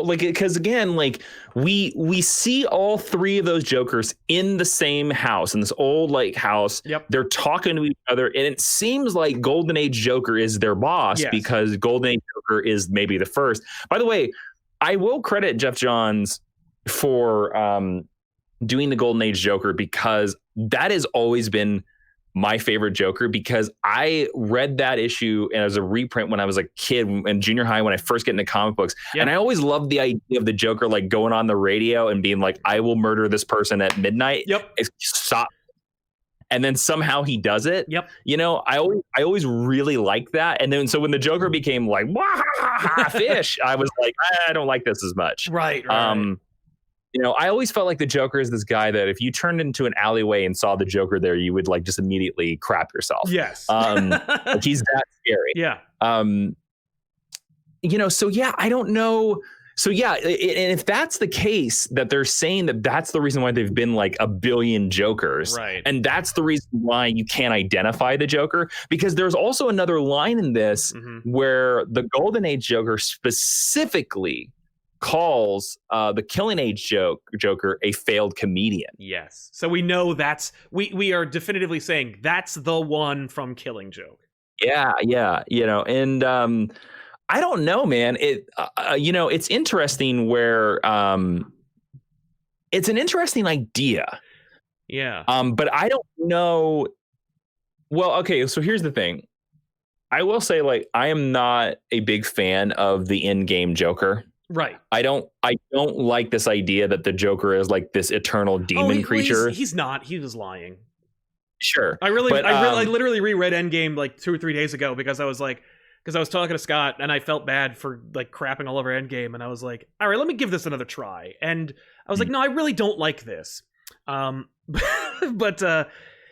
Like, because again, like we see all three of those Jokers in the same house, in this old like house. Yep. They're talking to each other, and it seems like Golden Age Joker is their boss because Golden Age Joker is maybe the first. By the way, I will credit Jeff Johns for doing the Golden Age Joker, because that has always been my favorite Joker, because I read that issue as a reprint when I was a kid in junior high, when I first get into comic books. Yep. And I always loved the idea of the Joker like going on the radio and being like, I will murder this person at midnight. Yep. Stop. And then somehow he does it. Yep. You know, I always really liked that. And then so when the Joker became like fish, I was like, I don't like this as much. Right. You know, I always felt like the Joker is this guy that if you turned into an alleyway and saw the Joker there, you would like just immediately crap yourself. Yes. Like he's that scary. Yeah. You know, so yeah, I don't know. So yeah, and if that's the case, that they're saying that that's the reason why they've been like a billion Jokers. Right. And that's the reason why you can't identify the Joker, because there's also another line in this where the Golden Age Joker specifically calls the Killing Age Joker a failed comedian. Yes. So we know that's we are definitively saying that's the one from Killing Joke. Yeah. You know, and I don't know, man. It you know, it's interesting where it's an interesting idea. Yeah. But I don't know. Well, okay, so here's the thing. I will say, like, I am not a big fan of the in-game Joker. Right. I don't like this idea that the Joker is like this eternal demon creature. He's not. He was lying. Sure. I literally reread Endgame like 2 or 3 days ago, because I was talking to Scott and I felt bad for like crapping all over Endgame, and I was like, all right, let me give this another try. And I was like, no, I really don't like this. But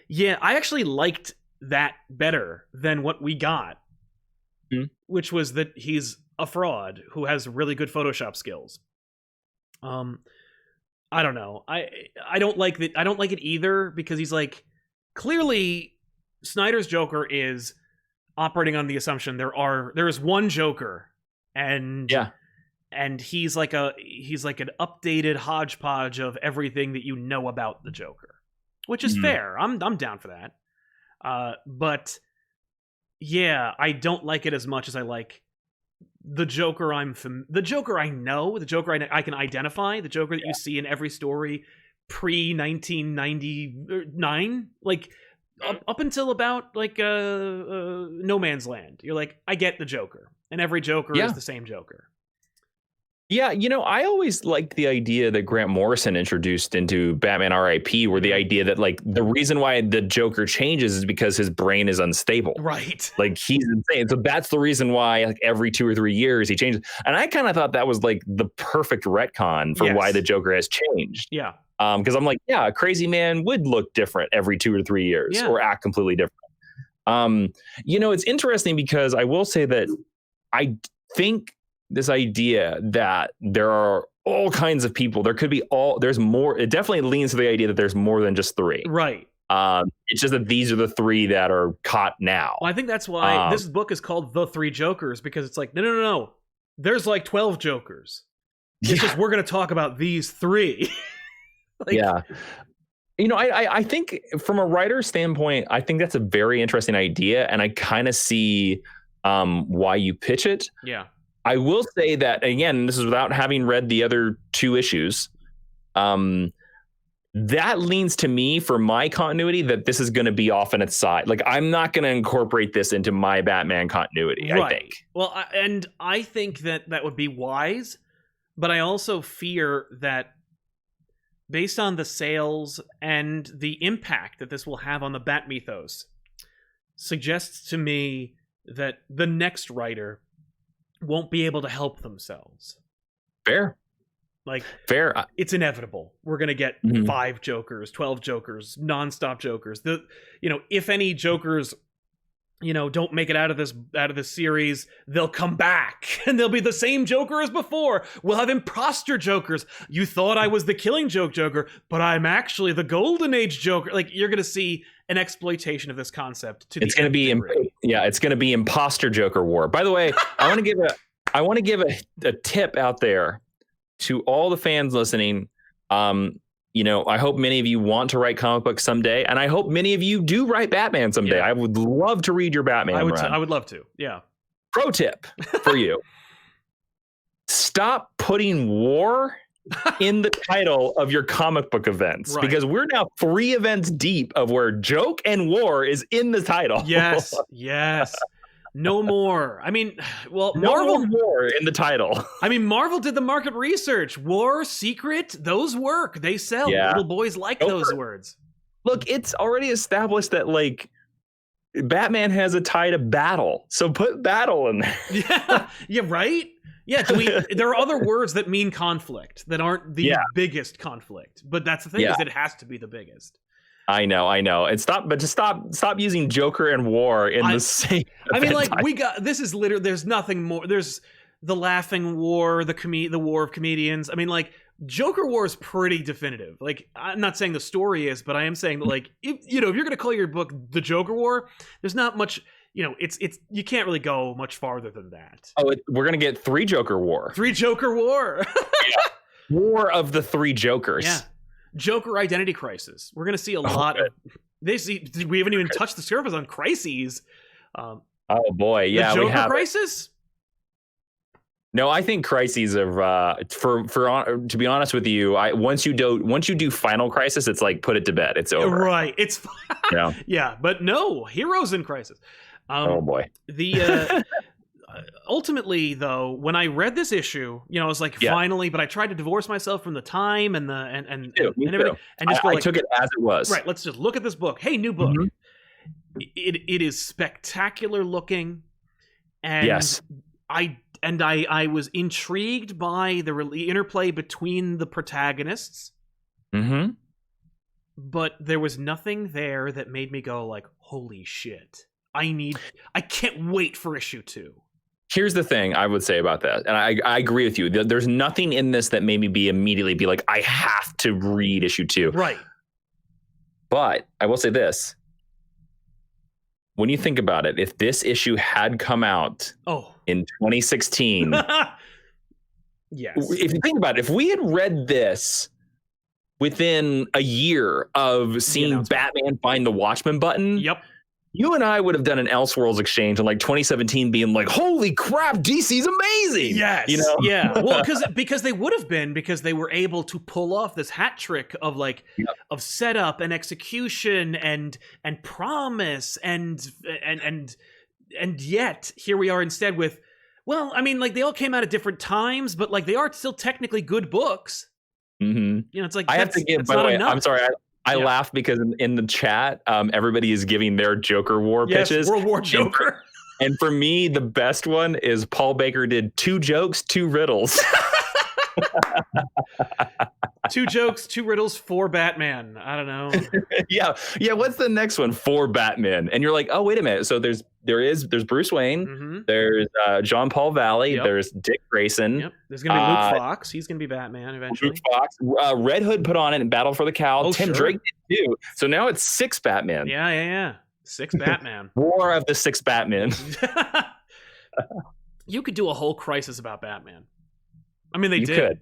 yeah, I actually liked that better than what we got, which was that he's a fraud who has really good Photoshop skills. I don't know. I don't like that. I don't like it either, because he's like, clearly Snyder's Joker is operating on the assumption there is one Joker, and he's like an updated hodgepodge of everything that you know about the Joker, which is fair. I'm down for that. But yeah, I don't like it as much as I like the Joker the Joker I know, the Joker I can identify, the Joker that you see in every story pre 1999, like up until about like No Man's Land. You're like, I get the Joker, and every Joker is the same Joker. Yeah, I always liked the idea that Grant Morrison introduced into Batman R.I.P., where the idea that like the reason why the Joker changes is because his brain is unstable. Right. Like he's insane. So that's the reason why like every 2 or 3 years he changes. And I kind of thought that was like the perfect retcon for why the Joker has changed. Yeah. Because I'm like, a crazy man would look different every 2 or 3 years or act completely different. It's interesting because I will say that I think this idea that there are all kinds of people, there's more, it definitely leans to the idea that there's more than just 3. Right. It's just that these are the 3 that are caught now. Well, I think that's why this book is called The 3 Jokers, because it's like, no. There's like 12 Jokers. It's just, we're going to talk about these 3. I think from a writer's standpoint, I think that's a very interesting idea, and I kind of see why you pitch it. Yeah. I will say that, again, this is without having read the other 2 issues. That leans to me for my continuity that this is going to be off on its side. Like, I'm not going to incorporate this into my Batman continuity, I think. Well, and I think that would be wise, but I also fear that based on the sales and the impact that this will have on the Bat mythos, suggests to me that the next writer won't be able to help themselves. Fair. It's inevitable. We're going to get 5 Jokers, 12 Jokers, nonstop Jokers. If any Jokers, don't make it out of this series, they'll come back and they'll be the same Joker as before. We'll have imposter Jokers. You thought I was the Killing Joke Joker, but I'm actually the Golden Age Joker. Like, you're going to see an exploitation of this concept to it's going to be it's going to be imposter Joker war. By the way, I want to give a tip out there to all the fans listening. I hope many of you want to write comic books someday, and I hope many of you do write Batman someday. I would love to read your Batman run. I would love to. Yeah. Pro tip for you. Stop putting war in the title of your comic book events, because we're now 3 events deep of where joke and war is in the title. Yes. No more. I mean, well, Marvel war in the title. I mean, Marvel did the market research. War, secret, those work. They sell. Little boys like those words. Look, it's already established that like Batman has a tie to battle, so put battle in there. Yeah, right. Yeah, there are other words that mean conflict that aren't the biggest conflict, but that's the thing is it has to be the biggest. I know. And stop using Joker and war in the same. I mean, like this is literally. There's nothing more. There's the laughing war, the war of comedians. I mean, like Joker war is pretty definitive. Like, I'm not saying the story is, but I am saying that like if you're going to call your book The Joker War, there's not much. It's you can't really go much farther than that. Oh, we're going to get 3 Joker war. 3 Joker war. War of the 3 Jokers. Yeah. Joker identity crisis. We're going to see a lot of this. We haven't even touched the surface on crises. Oh boy, yeah, the Joker we have crisis. No, I think crises of to be honest with you, once you do Final Crisis, it's like put it to bed. It's over. Right. It's yeah, but no, Heroes in Crisis. Oh boy. The ultimately, though, when I read this issue, I was like, finally. But I tried to divorce myself from the time and everything, and just I took it as it was. Right. Let's just look at this book. Hey, new book. Mm-hmm. It is spectacular looking, and I was intrigued by the interplay between the protagonists. Mm-hmm. But there was nothing there that made me go like, holy shit. I can't wait for issue 2. Here's the thing I would say about that. And I agree with you. There's nothing in this that made me immediately be like, I have to read issue 2. Right. But I will say this. when you think about it, if this issue had come out in 2016, yes. If you think about it, if we had read this within a year of seeing Batman find the Watchmen button, you and I would have done an Elseworlds exchange in like 2017 being like, holy crap, DC's amazing. Yes. You know? Yeah. Well, because they would have been, because they were able to pull off this hat trick of like of setup and execution and promise and yet here we are instead with, well, I mean, like they all came out at different times, but like they are still technically good books. Mm-hmm. You know, it's like I have to give, by the way, I'm sorry, I laugh because in the chat, everybody is giving their Joker War pitches. World War Joker. And for me, the best one is Paul Baker did 2 jokes, 2 riddles. 2 jokes, 2 riddles, 4 Batman. I don't know. Yeah. What's the next one? 4 Batman. And you're like, oh, wait a minute. So there's Bruce Wayne. There's John Paul Valley. There's Dick Grayson. There's gonna be Luke Fox. He's gonna be Batman eventually. Luke Fox. Red Hood put on it in Battle for the Cowl. Tim Drake did too. So now it's 6 Batman. Yeah. 6 Batman. War of the 6 Batman. You could do a whole crisis about Batman. I mean, they did. Could.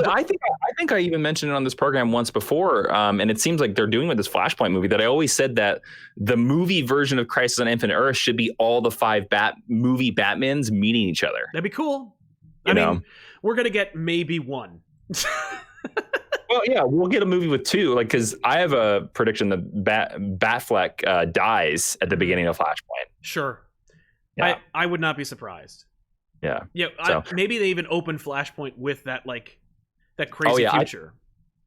I think I even mentioned it on this program once before, and it seems like they're doing with this Flashpoint movie that I always said that the movie version of Crisis on Infinite Earth should be all the 5 movie Batmans meeting each other. That'd be cool. I mean, we're gonna get maybe 1. Well, yeah, we'll get a movie with 2, like because I have a prediction that Batfleck dies at the beginning of Flashpoint. Sure, yeah. I would not be surprised. Yeah, maybe they even open Flashpoint with that that crazy future.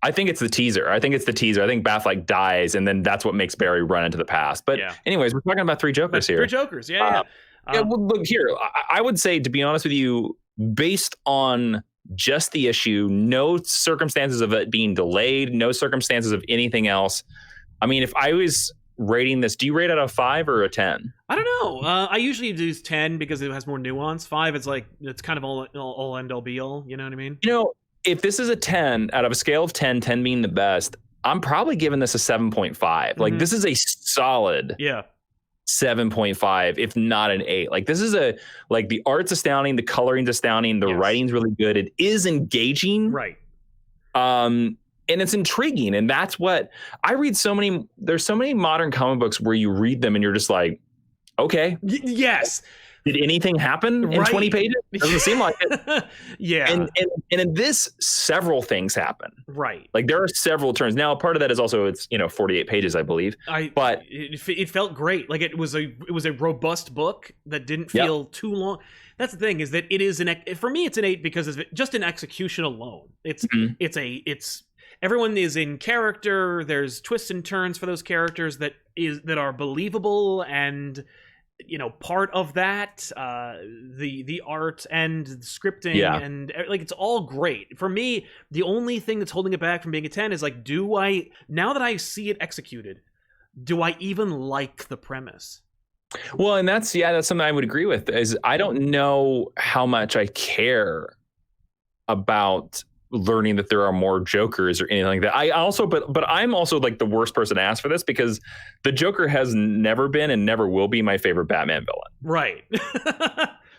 I think it's the teaser. I think Batfleck dies, and then that's what makes Barry run into the past. But anyways, we're talking about 3 Jokers here. 3 Jokers, yeah. Well, look here. I would say, to be honest with you, based on just the issue, no circumstances of it being delayed, no circumstances of anything else. I mean, if I was rating this, do you rate out of 5 or a 10? I don't know. I usually do 10 because it has more nuance. 5, it's kind of all end all be all. You know what I mean? You know, if this is a 10 out of a scale of 10, 10 being the best, I'm probably giving this a 7.5. Like this is a solid 7.5, if not an 8. Like this is the art's astounding, the coloring's astounding, the writing's really good. It is engaging. Right. And it's intriguing. And that's what I read. There's so many modern comic books where you read them and you're just like, okay. Yes. Did anything happen in 20 pages? Doesn't seem like it. Yeah. And in this, several things happen. Right. Like there are several turns. Now, part of that is also it's 48 pages, I believe. But it felt great. Like it was a robust book that didn't feel too long. That's the thing, is that it is for me it's an 8 because it's just an execution alone. It's everyone is in character. There's twists and turns for those characters that are believable, and part of that, the art and scripting and like it's all great. For me, the only thing that's holding it back from being a 10 is like, now that I see it executed, do I even like the premise? Well, and that's something I would agree with. Is I don't know how much I care about learning that there are more Jokers or anything like that. But I'm also like the worst person to ask for this, because the Joker has never been and never will be my favorite Batman villain. Right.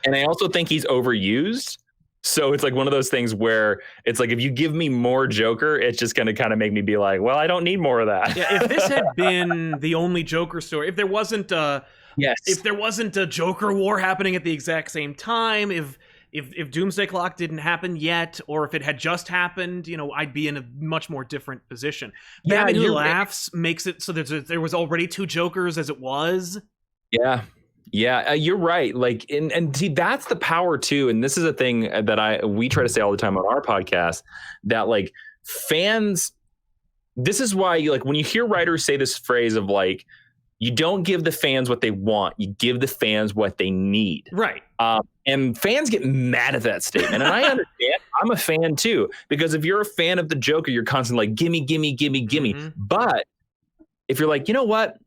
And I also think he's overused. So it's like one of those things where it's like, if you give me more Joker, it's just going to kind of make me be like, well, I don't need more of that. Yeah, if this had been the only Joker story, if there wasn't if there wasn't a Joker war happening at the exact same time, if Doomsday Clock didn't happen yet, or if it had just happened, I'd be in a much more different position. Batman Who Laughs makes it so there was already 2 Jokers as it was. Yeah. Yeah, you're right. Like, and see, that's the power too. And this is a thing that we try to say all the time on our podcast, that like fans, this is why like when you hear writers say this phrase of like, you don't give the fans what they want, you give the fans what they need. Right. And fans get mad at that statement. And I understand. I'm a fan too, because if you're a fan of the Joker, you're constantly like, gimme, gimme, gimme, gimme. Mm-hmm. But if you're like, you know what?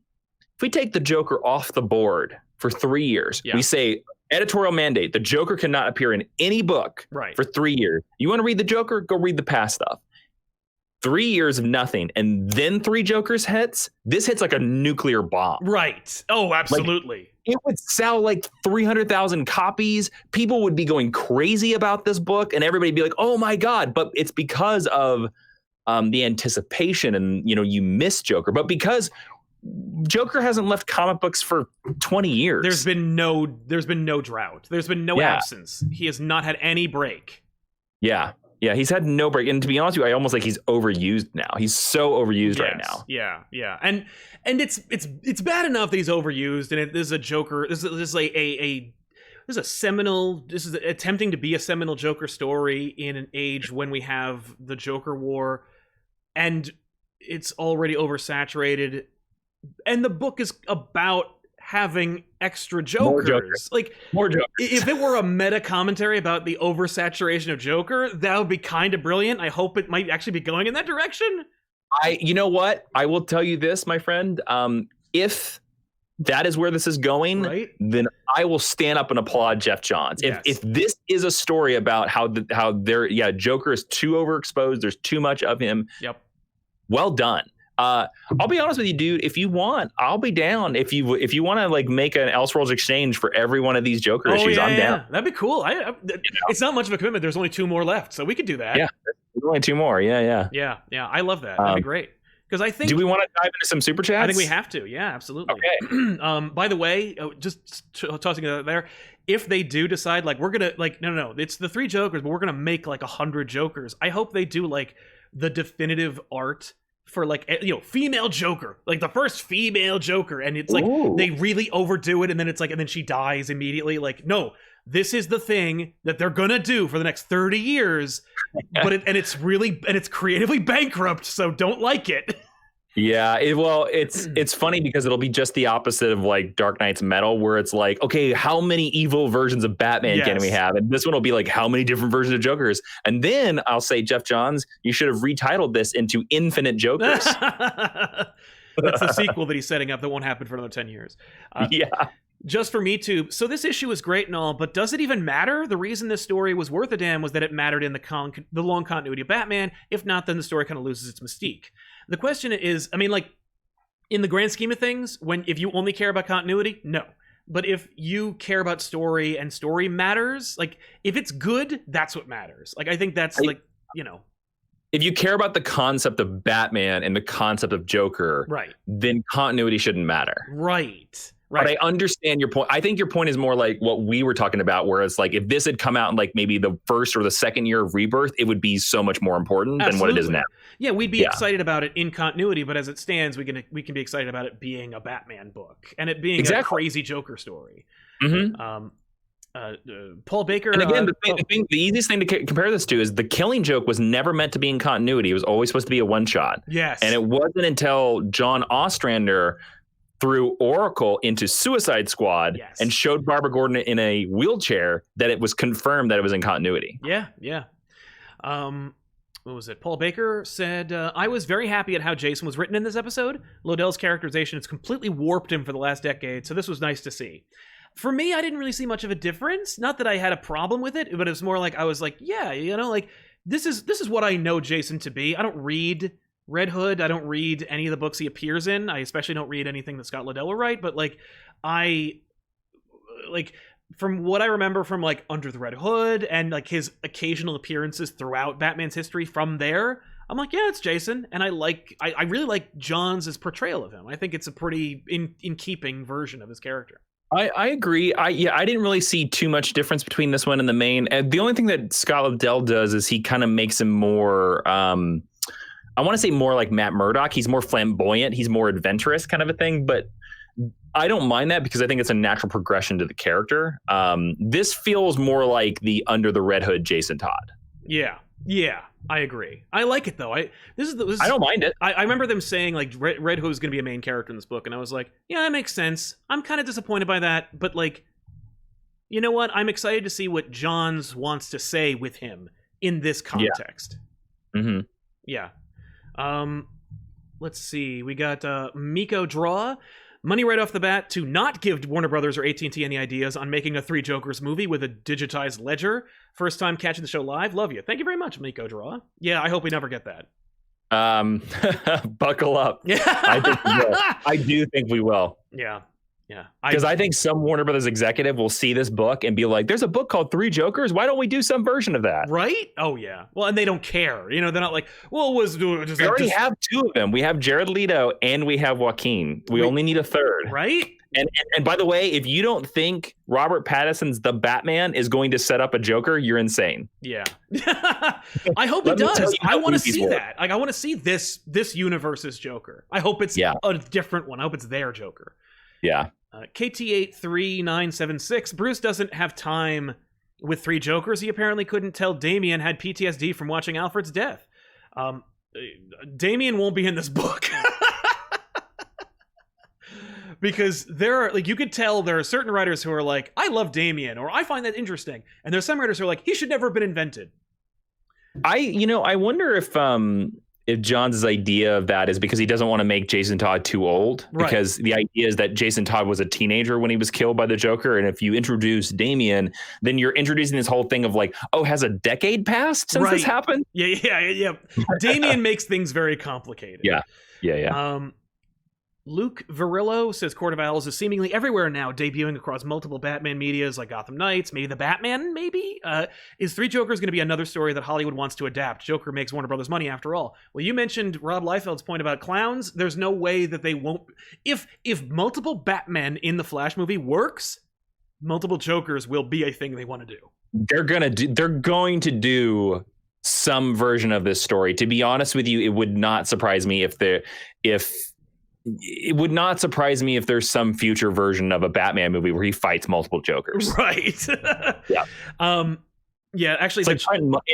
If we take the Joker off the board for 3 years, we say editorial mandate, the Joker cannot appear in any book for 3 years. You want to read the Joker? Go read the past stuff. 3 years of nothing, and then 3 Jokers hits. This hits like a nuclear bomb. Right. Oh, absolutely. It would sell like 300,000 copies. People would be going crazy about this book, and everybody would be like, "Oh my god!" But it's because of the anticipation, and you miss Joker. But because Joker hasn't left comic books for 20 years, there's been no drought. There's been no absence. He has not had any break. Yeah, he's had no break. And to be honest with you, I almost like he's overused now. He's so overused right now. Yeah. And it's bad enough that he's overused, and this is a Joker. This is a seminal. This is attempting to be a seminal Joker story in an age when we have the Joker War, and it's already oversaturated. And the book is about having extra Jokers. More Jokers. If it were a meta commentary about the oversaturation of Joker, that would be kind of brilliant. I hope it might actually be going in that direction. You know what? I will tell you this, my friend. If that is where this is going, right, then I will stand up and applaud Jeff Johns. Yes. If this is a story about how Joker is too overexposed, there's too much of him. Yep. Well done. I'll be honest with you, dude. If you want, I'll be down. If you want to like make an Elseworlds exchange for every one of these Joker issues, I'm down. That'd be cool. It's not much of a commitment. There's only 2 more left, so we could do that. Yeah, there's only 2 more. Yeah. I love that. That'd be great. Because I think. Do we want to dive into some super chats? I think we have to. Yeah, absolutely. Okay. By the way, just tossing it out there, if they do decide like we're gonna like no, it's the 3 Jokers, but we're gonna make like 100 Jokers. I hope they do like the definitive art for like female Joker, like the first female Joker, and it's like they really overdo it, and then it's like, and then she dies immediately. Like, no, this is the thing that they're gonna do for the next 30 years, but it's creatively bankrupt, so don't like it. Yeah, it's funny because it'll be just the opposite of like Dark Knight's Metal, where it's like, okay, how many evil versions of Batman can we have? And this one will be like, how many different versions of Jokers? And then I'll say, Jeff Johns, you should have retitled this into Infinite Jokers. That's the sequel that he's setting up that won't happen for another 10 years. Just for me too. So this issue is great and all, but does it even matter? The reason this story was worth a damn was that it mattered in the long continuity of Batman. If not, then the story kind of loses its mystique. The question is, I mean, like, in the grand scheme of things, if you only care about continuity, no. But if you care about story and story matters, like, if it's good, that's what matters. Like, I think that's if you care about the concept of Batman and the concept of Joker, right, then continuity shouldn't matter. Right. But I understand your point. I think your point is more like what we were talking about, where it's like if this had come out in like maybe the first or the second year of Rebirth, it would be so much more important than what it is now. Yeah, we'd be excited about it in continuity, but as it stands, we can be excited about it being a Batman book and it being a crazy Joker story. Mm-hmm. Paul Baker. And again, the easiest thing to compare this to is the Killing Joke was never meant to be in continuity. It was always supposed to be a one-shot. Yes. And it wasn't until John Ostrander threw Oracle into Suicide Squad and showed Barbara Gordon in a wheelchair that it was confirmed that it was in continuity. Yeah. What was it? Paul Baker said, I was very happy at how Jason was written in this episode. Lodell's characterization has completely warped him for the last decade, so this was nice to see. For me, I didn't really see much of a difference. Not that I had a problem with it, but it was more like I was like, this is what I know Jason to be. I don't read Red Hood. I don't read any of the books he appears in. I especially don't read anything that Scott Lobdell will write, but from what I remember from like Under the Red Hood and like his occasional appearances throughout Batman's history from there, I'm like, yeah, it's Jason. And I really like Johns' portrayal of him. I think it's a pretty in keeping version of his character. I agree. I didn't really see too much difference between this one and the main. The only thing that Scott Lobdell does is he kind of makes him more, I want to say more like Matt Murdock. He's more flamboyant. He's more adventurous kind of a thing. But I don't mind that because I think it's a natural progression to the character. This feels more like the Under the Red Hood Jason Todd. Yeah, I agree. I like it though. I don't mind it. I remember them saying like Red Hood is going to be a main character in this book, and I was like, yeah, that makes sense. I'm kind of disappointed by that, but like, you know what? I'm excited to see what Johns wants to say with him in this context. Yeah. Mm-hmm. Yeah. Let's see. We got Miko Draw. Money right off the bat to not give Warner Brothers or AT&T any ideas on making a 3 Jokers movie with a digitized ledger. First time catching the show live. Love you. Thank you very much, Miko Draw. Yeah, I hope we never get that. Buckle up. I think we will. I do think we will. Yeah. Because I think some Warner Brothers executive will see this book and be like, there's a book called Three Jokers. Why don't we do some version of that? Right? Oh, yeah. Well, and they don't care. They're not like, well, it was just. We already have two of them. We have Jared Leto and we have Joaquin. We only need a third. Right? And by the way, if you don't think Robert Pattinson's The Batman is going to set up a Joker, you're insane. Yeah. I hope it does. I want to see that. Like, I want to see this universe's Joker. I hope it's a different one. I hope it's their Joker. Yeah. KT83976. Bruce doesn't have time with Three Jokers. He apparently couldn't tell Damian had PTSD from watching Alfred's death. Damian won't be in this book. Because there are, like, you could tell there are certain writers who are like, I love Damian, or I find that interesting. And there's some writers who are like, he should never have been invented. I wonder if John's idea of that is because he doesn't want to make Jason Todd too old. Right. Because the idea is that Jason Todd was a teenager when he was killed by the Joker. And if you introduce Damian, then you're introducing this whole thing of like, oh, has a decade passed since this happened? Yeah. Damian makes things very complicated. Yeah. Luke Virillo says Court of Owls is seemingly everywhere now, debuting across multiple Batman medias like Gotham Knights, maybe the Batman, maybe? Is Three Jokers going to be another story that Hollywood wants to adapt? Joker makes Warner Brothers money after all. Well, you mentioned Rob Liefeld's point about clowns. There's no way that they won't... If multiple Batman in the Flash movie works, multiple Jokers will be a thing they want to do. They're going to do some version of this story. To be honest with you, it would not surprise me if it would not surprise me if there's some future version of a Batman movie where he fights multiple Jokers. Right. Yeah. Actually,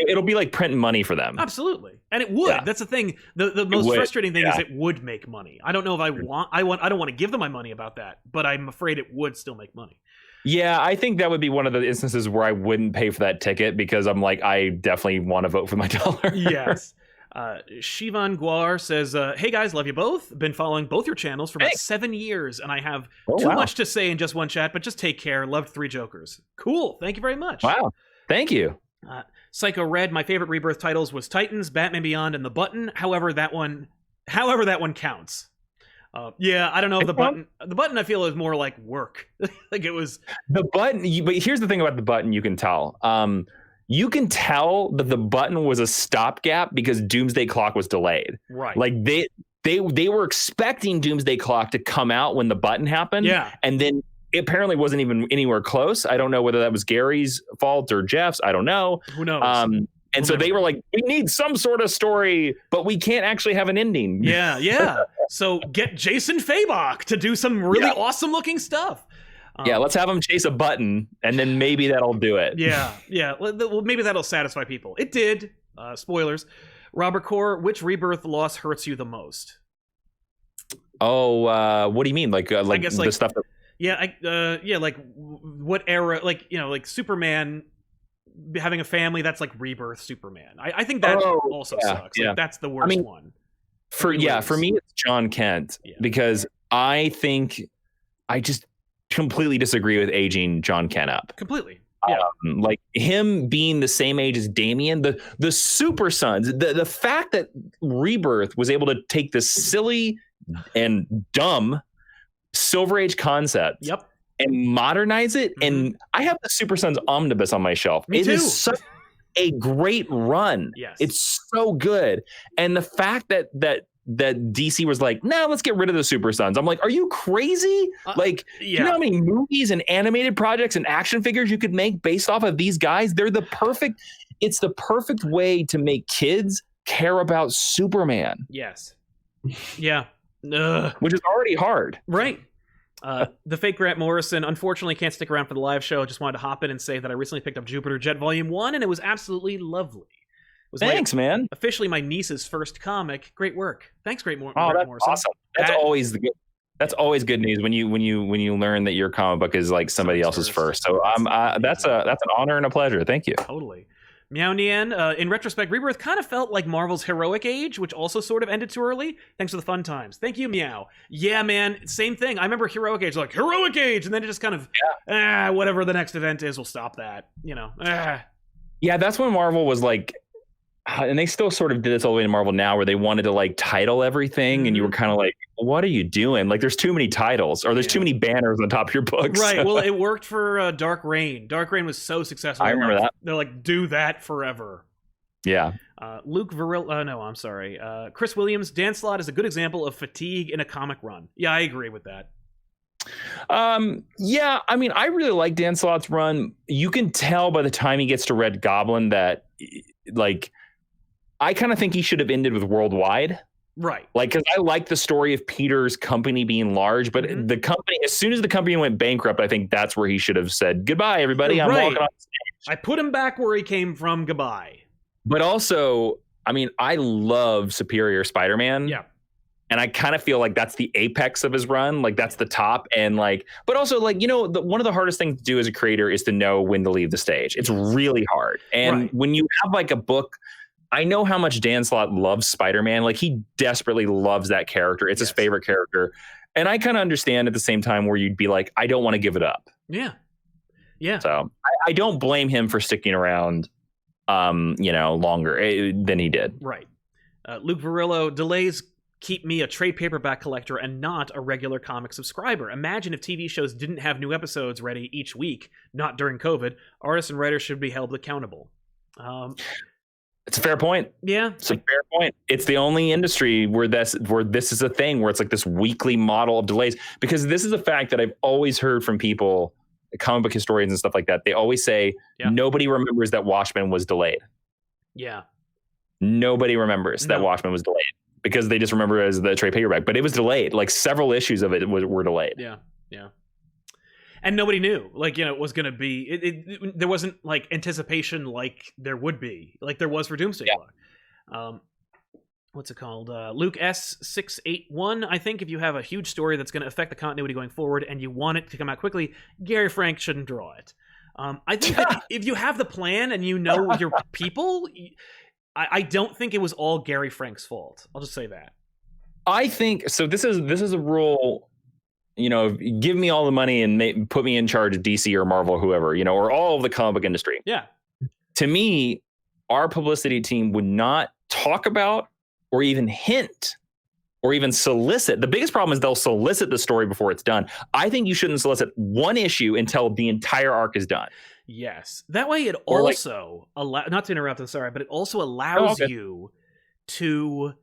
it'll be like printing money for them. Absolutely. And it would. Yeah. That's the thing. The most frustrating thing is it would make money. I don't know if I don't want to give them my money about that, but I'm afraid it would still make money. Yeah, I think that would be one of the instances where I wouldn't pay for that ticket because I'm like, I definitely want to vote for my dollar. Yes. Shivan Guar says, hey guys, love you both. Been following both your channels for about 7 years, and I have too much to say in just one chat, but just take care. Loved Three Jokers. Cool. Thank you very much. Wow. Thank you. Psycho Red, my favorite Rebirth titles was Titans, Batman Beyond, and The Button. However that one counts. I don't know if the button I feel is more like work. Like it was The Button, but here's the thing about The Button you can tell. You can tell that The Button was a stopgap because Doomsday Clock was delayed. Right. Like they were expecting Doomsday Clock to come out when The Button happened. Yeah. And then it apparently wasn't even anywhere close. I don't know whether that was Gary's fault or Jeff's. I don't know. Who knows? And so they were like, we need some sort of story, but we can't actually have an ending. Yeah. So get Jason Fabok to do some really awesome looking stuff. Let's have him chase a button, and then maybe that'll do it. Yeah. Well, maybe that'll satisfy people. It did. Spoilers. Robert Core, which Rebirth loss hurts you the most? Oh, what do you mean? Like I guess the stuff that... like what era? Like like Superman having a family. That's like Rebirth Superman. I think that also sucks. Like, that's the worst one. For me, it's John Kent because I think I just completely disagree with aging John Kent up. Completely. Like him being the same age as Damian, the Super Sons, the fact that Rebirth was able to take this silly and dumb Silver Age concept and modernize it. Mm-hmm. And I have the Super Sons omnibus on my shelf. Me too. It is such a great run. Yes. It's so good. And the fact that DC was like, nah, let's get rid of the Super Sons. I'm like, are you crazy? You know how many movies and animated projects and action figures you could make based off of these guys? It's the perfect way to make kids care about Superman. Yes. Yeah. Which is already hard. Right. The fake Grant Morrison unfortunately can't stick around for the live show. Just wanted to hop in and say that I recently picked up Jupiter Jet Volume 1 and it was absolutely lovely. Thanks, man. Officially my niece's first comic. Great work. Thanks, Grant Morrison. Awesome. That's always good news when you learn that your comic book is like somebody else's first. So that's an honor and a pleasure. Thank you. Totally. Meow Nian, in retrospect, Rebirth kind of felt like Marvel's Heroic Age, which also sort of ended too early. Thanks for the fun times. Thank you, Meow. Yeah, man, same thing. I remember Heroic Age, like, Heroic Age! And then it just kind of, whatever the next event is, we'll stop that. Yeah, that's when Marvel was like, and they still sort of did this all the way to Marvel now, where they wanted to like title everything, and you were kind of like, what are you doing? Like, there's too many titles, or there's too many banners on top of your books. Right. Well, it worked for Dark Reign. Dark Reign was so successful. I remember that. They're like, do that forever. Yeah. Luke Varilla. No, I'm sorry. Chris Williams. Dan Slott is a good example of fatigue in a comic run. Yeah, I agree with that. Yeah, I mean, I really like Dan Slott's run. You can tell by the time he gets to Red Goblin that, like, I kind of think he should have ended with Worldwide. Right. Like, because I like the story of Peter's company being large, but the company, as soon as the company went bankrupt, I think that's where he should have said, goodbye, everybody. I'm walking off stage. I put him back where he came from. Goodbye. But also, I mean, I love Superior Spider-Man. Yeah. And I kind of feel like that's the apex of his run. Like, that's the top. And like, but also, like, you know, one of the hardest things to do as a creator is to know when to leave the stage. It's really hard. And when you have like a book, I know how much Dan Slott loves Spider-Man. Like, he desperately loves that character. It's his favorite character. And I kind of understand at the same time where you'd be like, I don't want to give it up. Yeah. Yeah. So I don't blame him for sticking around, you know, longer than he did. Right. Luke Varillo, delays keep me a trade paperback collector and not a regular comic subscriber. Imagine if TV shows didn't have new episodes ready each week, not during COVID. Artists and writers should be held accountable. It's a fair point. Yeah. It's a fair point. It's the only industry where this is a thing, where it's like this weekly model of delays, because this is a fact that I've always heard from people, comic book historians and stuff like that. They always say nobody remembers that Watchmen was delayed. Yeah. Nobody remembers that Watchmen was delayed, because they just remember it as the trade paperback, but it was delayed. Like, several issues of it were delayed. Yeah. Yeah. And nobody knew, like, you know, it was going to be, there wasn't like anticipation like there would be, like there was for Doomsday Clock. What's it called? Luke S681. I think if you have a huge story that's going to affect the continuity going forward and you want it to come out quickly, Gary Frank shouldn't draw it. I think that if you have the plan and you know your people, I don't think it was all Gary Frank's fault. I'll just say that. I think so. This is a rule. You know, give me all the money and put me in charge of DC or Marvel or whoever, you know, or all of the comic book industry. Yeah. To me, our publicity team would not talk about or even hint or even solicit. The biggest problem is they'll solicit the story before it's done. I think you shouldn't solicit one issue until the entire arc is done. Yes. That way it also, not to interrupt, I'm sorry, but it also allows you to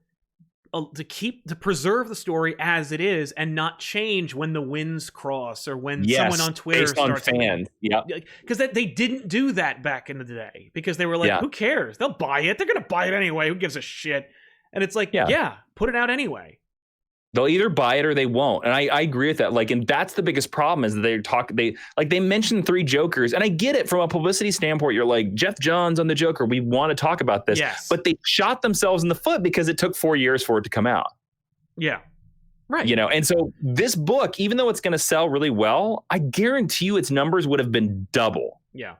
preserve the story as it is and not change when the winds cross or when someone on Twitter starts fans. Yeah. Because they didn't do that back in the day, because they were like, who cares? They'll buy it. They're going to buy it anyway. Who gives a shit? And it's like, put it out anyway. They'll either buy it or they won't. And I agree with that. Like, and that's the biggest problem is that they mentioned 3 Jokers, and I get it from a publicity standpoint. You're like, Jeff Johns on the Joker. We want to talk about this, but they shot themselves in the foot because it took 4 years for it to come out. Yeah. Right. You know, and so this book, even though it's going to sell really well, I guarantee you its numbers would have been double. Yeah.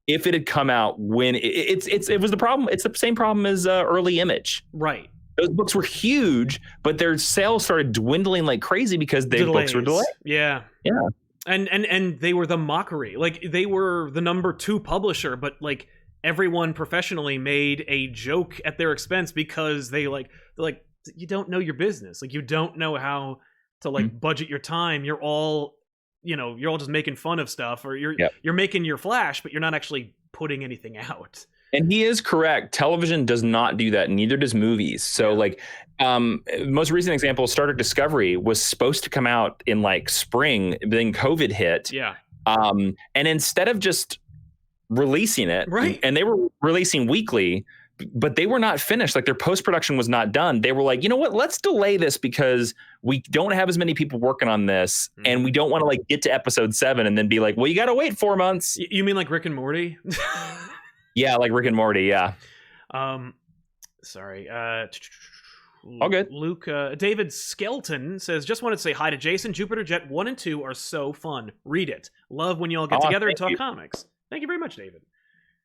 If it had come out when it was the problem. It's the same problem as early Image. Right. Those books were huge, but their sales started dwindling like crazy because their books were delayed. Yeah. Yeah. And they were the mockery. Like, they were the number 2 publisher, but like everyone professionally made a joke at their expense because they're like, you don't know your business. Like, you don't know how to like budget your time. You're all just making fun of stuff, or you're making your Flash, but you're not actually putting anything out. And he is correct. Television does not do that. Neither does movies. So like, most recent example, Star Trek Discovery was supposed to come out in like spring, then COVID hit. Yeah. And instead of just releasing it, and they were releasing weekly, but they were not finished. Like, their post-production was not done. They were like, you know what? Let's delay this because we don't have as many people working on this, and we don't want to like get to episode 7 and then be like, well, you got to wait 4 months. You mean like Rick and Morty? Yeah, like Rick and Morty, yeah. Sorry. All good. Luke, David Skelton says, just wanted to say hi to Jason. Jupiter Jet 1 and 2 are so fun. Read it. Love when you all get together and talk comics. Thank you very much, David.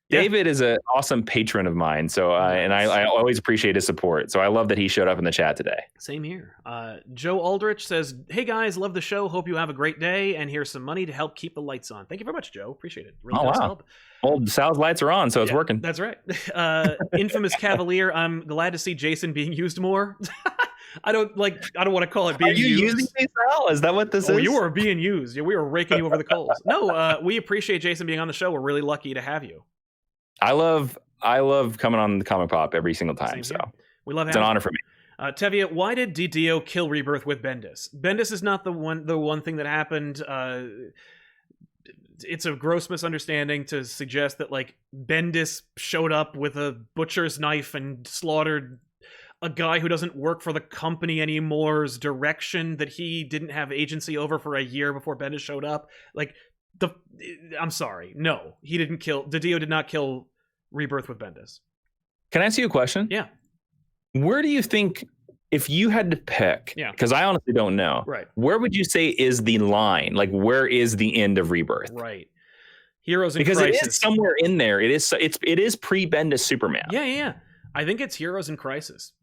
David is an awesome patron of mine, so and I always appreciate his support. So I love that he showed up in the chat today. Same here. Joe Aldrich says, "Hey guys, love the show. Hope you have a great day. And here's some money to help keep the lights on." Thank you very much, Joe. Appreciate it. Really does help. Well, Sal's lights are on, so it's working. That's right. Infamous Cavalier. I'm glad to see Jason being used more. I don't want to call it being used. Are you using me, Sal? Is that what this is? You are being used. Yeah, we are raking you over the coals. No, we appreciate Jason being on the show. We're really lucky to have you. I love coming on the Comic Pop every single time. So we love it's an honor for me. Tevia, why did DiDio kill Rebirth with Bendis? Bendis is not the one thing that happened. It's a gross misunderstanding to suggest that like Bendis showed up with a butcher's knife and slaughtered a guy who doesn't work for the company anyomore's direction that he didn't have agency over for a year before Bendis showed up. Like, I'm sorry. No, DiDio did not kill Rebirth with Bendis. Can I ask you a question? Yeah. Where do you think, if you had to pick, because I honestly don't know, right? Where would you say is the line? Like, where is the end of Rebirth? Right. Heroes in Crisis. Because it is somewhere in there. It is pre-Bendis Superman. Yeah. I think it's Heroes in Crisis.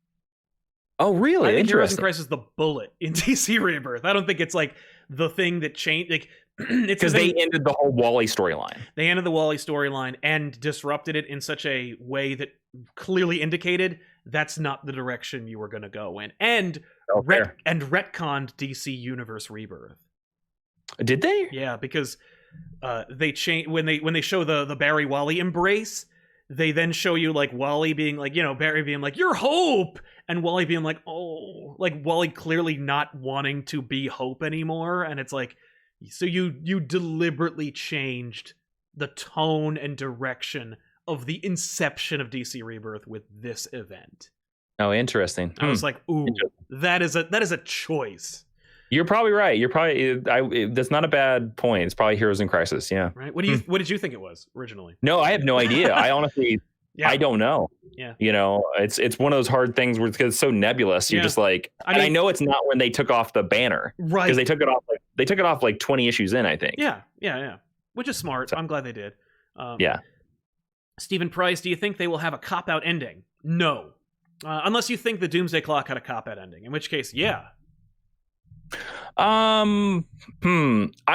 Oh, really? I think Heroes in Crisis is the bullet in DC Rebirth. I don't think it's like the thing that changed. Like, because they ended the whole Wally storyline. They ended the Wally storyline and disrupted it in such a way that clearly indicated that's not the direction you were going to go in, and retconned DC Universe Rebirth. Did they? Yeah, because they changed when they show the Barry Wally embrace. They then show you like Wally being like, Barry being like, "You're Hope," and Wally being like, "Oh," like Wally clearly not wanting to be Hope anymore, and it's like. So you deliberately changed the tone and direction of the inception of DC Rebirth with this event. Oh, interesting. I was like, ooh, that is a choice. You're probably right. That's not a bad point. It's probably Heroes in Crisis. Yeah. Right. What did you think it was originally? No, I have no idea. I honestly, I don't know. Yeah. It's one of those hard things because it's so nebulous. You're just like, I know it's not when they took off the banner, right? Because they took it off like 20 issues in, I think. Yeah. Which is smart. So, I'm glad they did. Yeah. Stephen Price, do you think they will have a cop-out ending? No. Unless you think the Doomsday Clock had a cop-out ending, in which case, yeah. I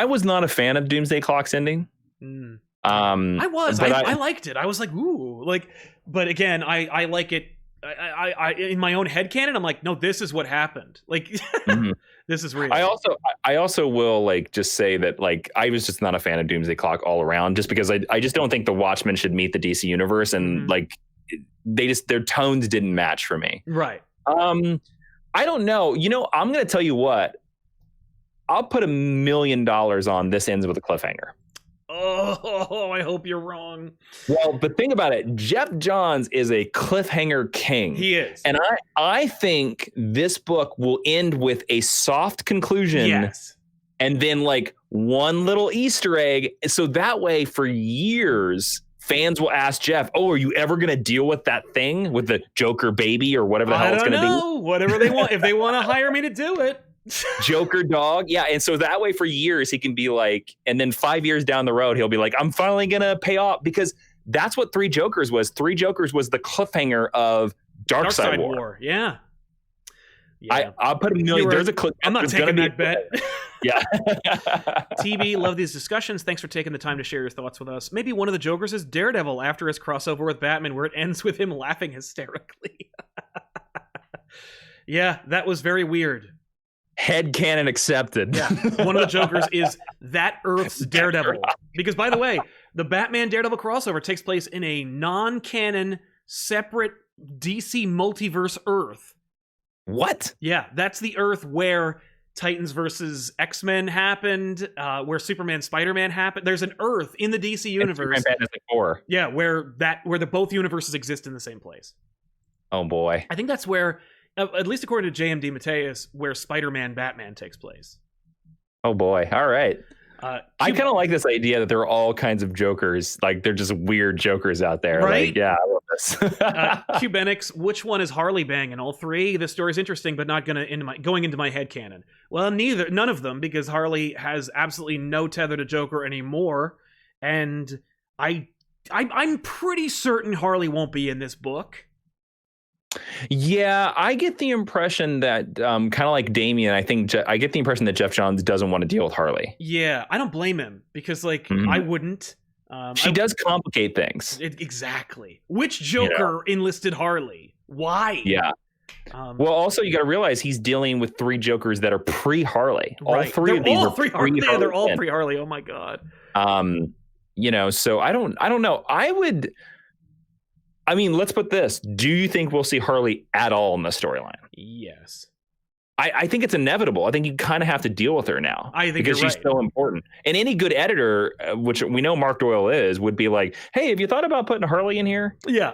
was not a fan of Doomsday Clock's ending. I liked it. I was like, ooh, like, but again, I like it. I in my own headcanon, I'm like, no, this is what happened. Like, this is real. I also will like just say that like I was just not a fan of Doomsday Clock all around, just because I just don't think the Watchmen should meet the DC universe, and like their tones didn't match for me. Right. I don't know. I'm gonna tell you what. I'll put $1 million on this ends with a cliffhanger. Oh, I hope you're wrong. Well, but think about it. Jeff Johns is a cliffhanger king. He is. And I think this book will end with a soft conclusion. Yes. And then like one little Easter egg. So that way for years, fans will ask Jeff, "Oh, are you ever going to deal with that thing with the Joker baby or whatever the hell it's going to be?" Whatever they want. If they want to hire me to do it. Joker dog. Yeah. And so that way for years he can be like, and then 5 years down the road, he'll be like, "I'm finally going to pay off," because that's what Three Jokers was. Three Jokers was the cliffhanger of Darkseid War. Yeah. I'll put $1 million. There's a clip. I'm not taking that bet. Yeah. TB, love these discussions. Thanks for taking the time to share your thoughts with us. Maybe one of the Jokers is Daredevil after his crossover with Batman, where it ends with him laughing hysterically. Yeah, that was very weird. Headcanon accepted. Yeah, one of the Jokers is that Earth's Daredevil. Because, by the way, the Batman Daredevil crossover takes place in a non-canon, separate DC multiverse Earth. What? Yeah, that's the Earth where Titans versus X-Men happened, where Superman, Spider-Man happened. There's an Earth in the DC universe. Fantastic Four. Yeah, where the both universes exist in the same place. Oh boy. I think that's where, at least according to JMD Mateus, where Spider-Man Batman takes place. Oh boy. All right. I kind of like this idea that there are all kinds of Jokers. Like they're just weird Jokers out there. Right? Like, yeah, I love this. Cubenix, which one is Harley banging? All three? This story's interesting, but not going into my headcanon. Well, none of them, because Harley has absolutely no tether to Joker anymore. And I I'm pretty certain Harley won't be in this book. Yeah, I get the impression that kind of like Damien, I get the impression that Jeff Johns doesn't want to deal with Harley. Yeah, I don't blame him because I wouldn't. She does complicate things. Exactly. Which Joker enlisted Harley? Why? Yeah. Well, also you got to realize he's dealing with 3 Jokers that are pre-Harley. Right. All 3 of these are pre-Harley. Yeah, they're all pre-Harley. Oh my god. So I don't know. Let's put this. Do you think we'll see Harley at all in the storyline? Yes. I think it's inevitable. I think you kind of have to deal with her now. I think because she's so important. And any good editor, which we know Mark Doyle is, would be like, "Hey, have you thought about putting Harley in here?" Yeah.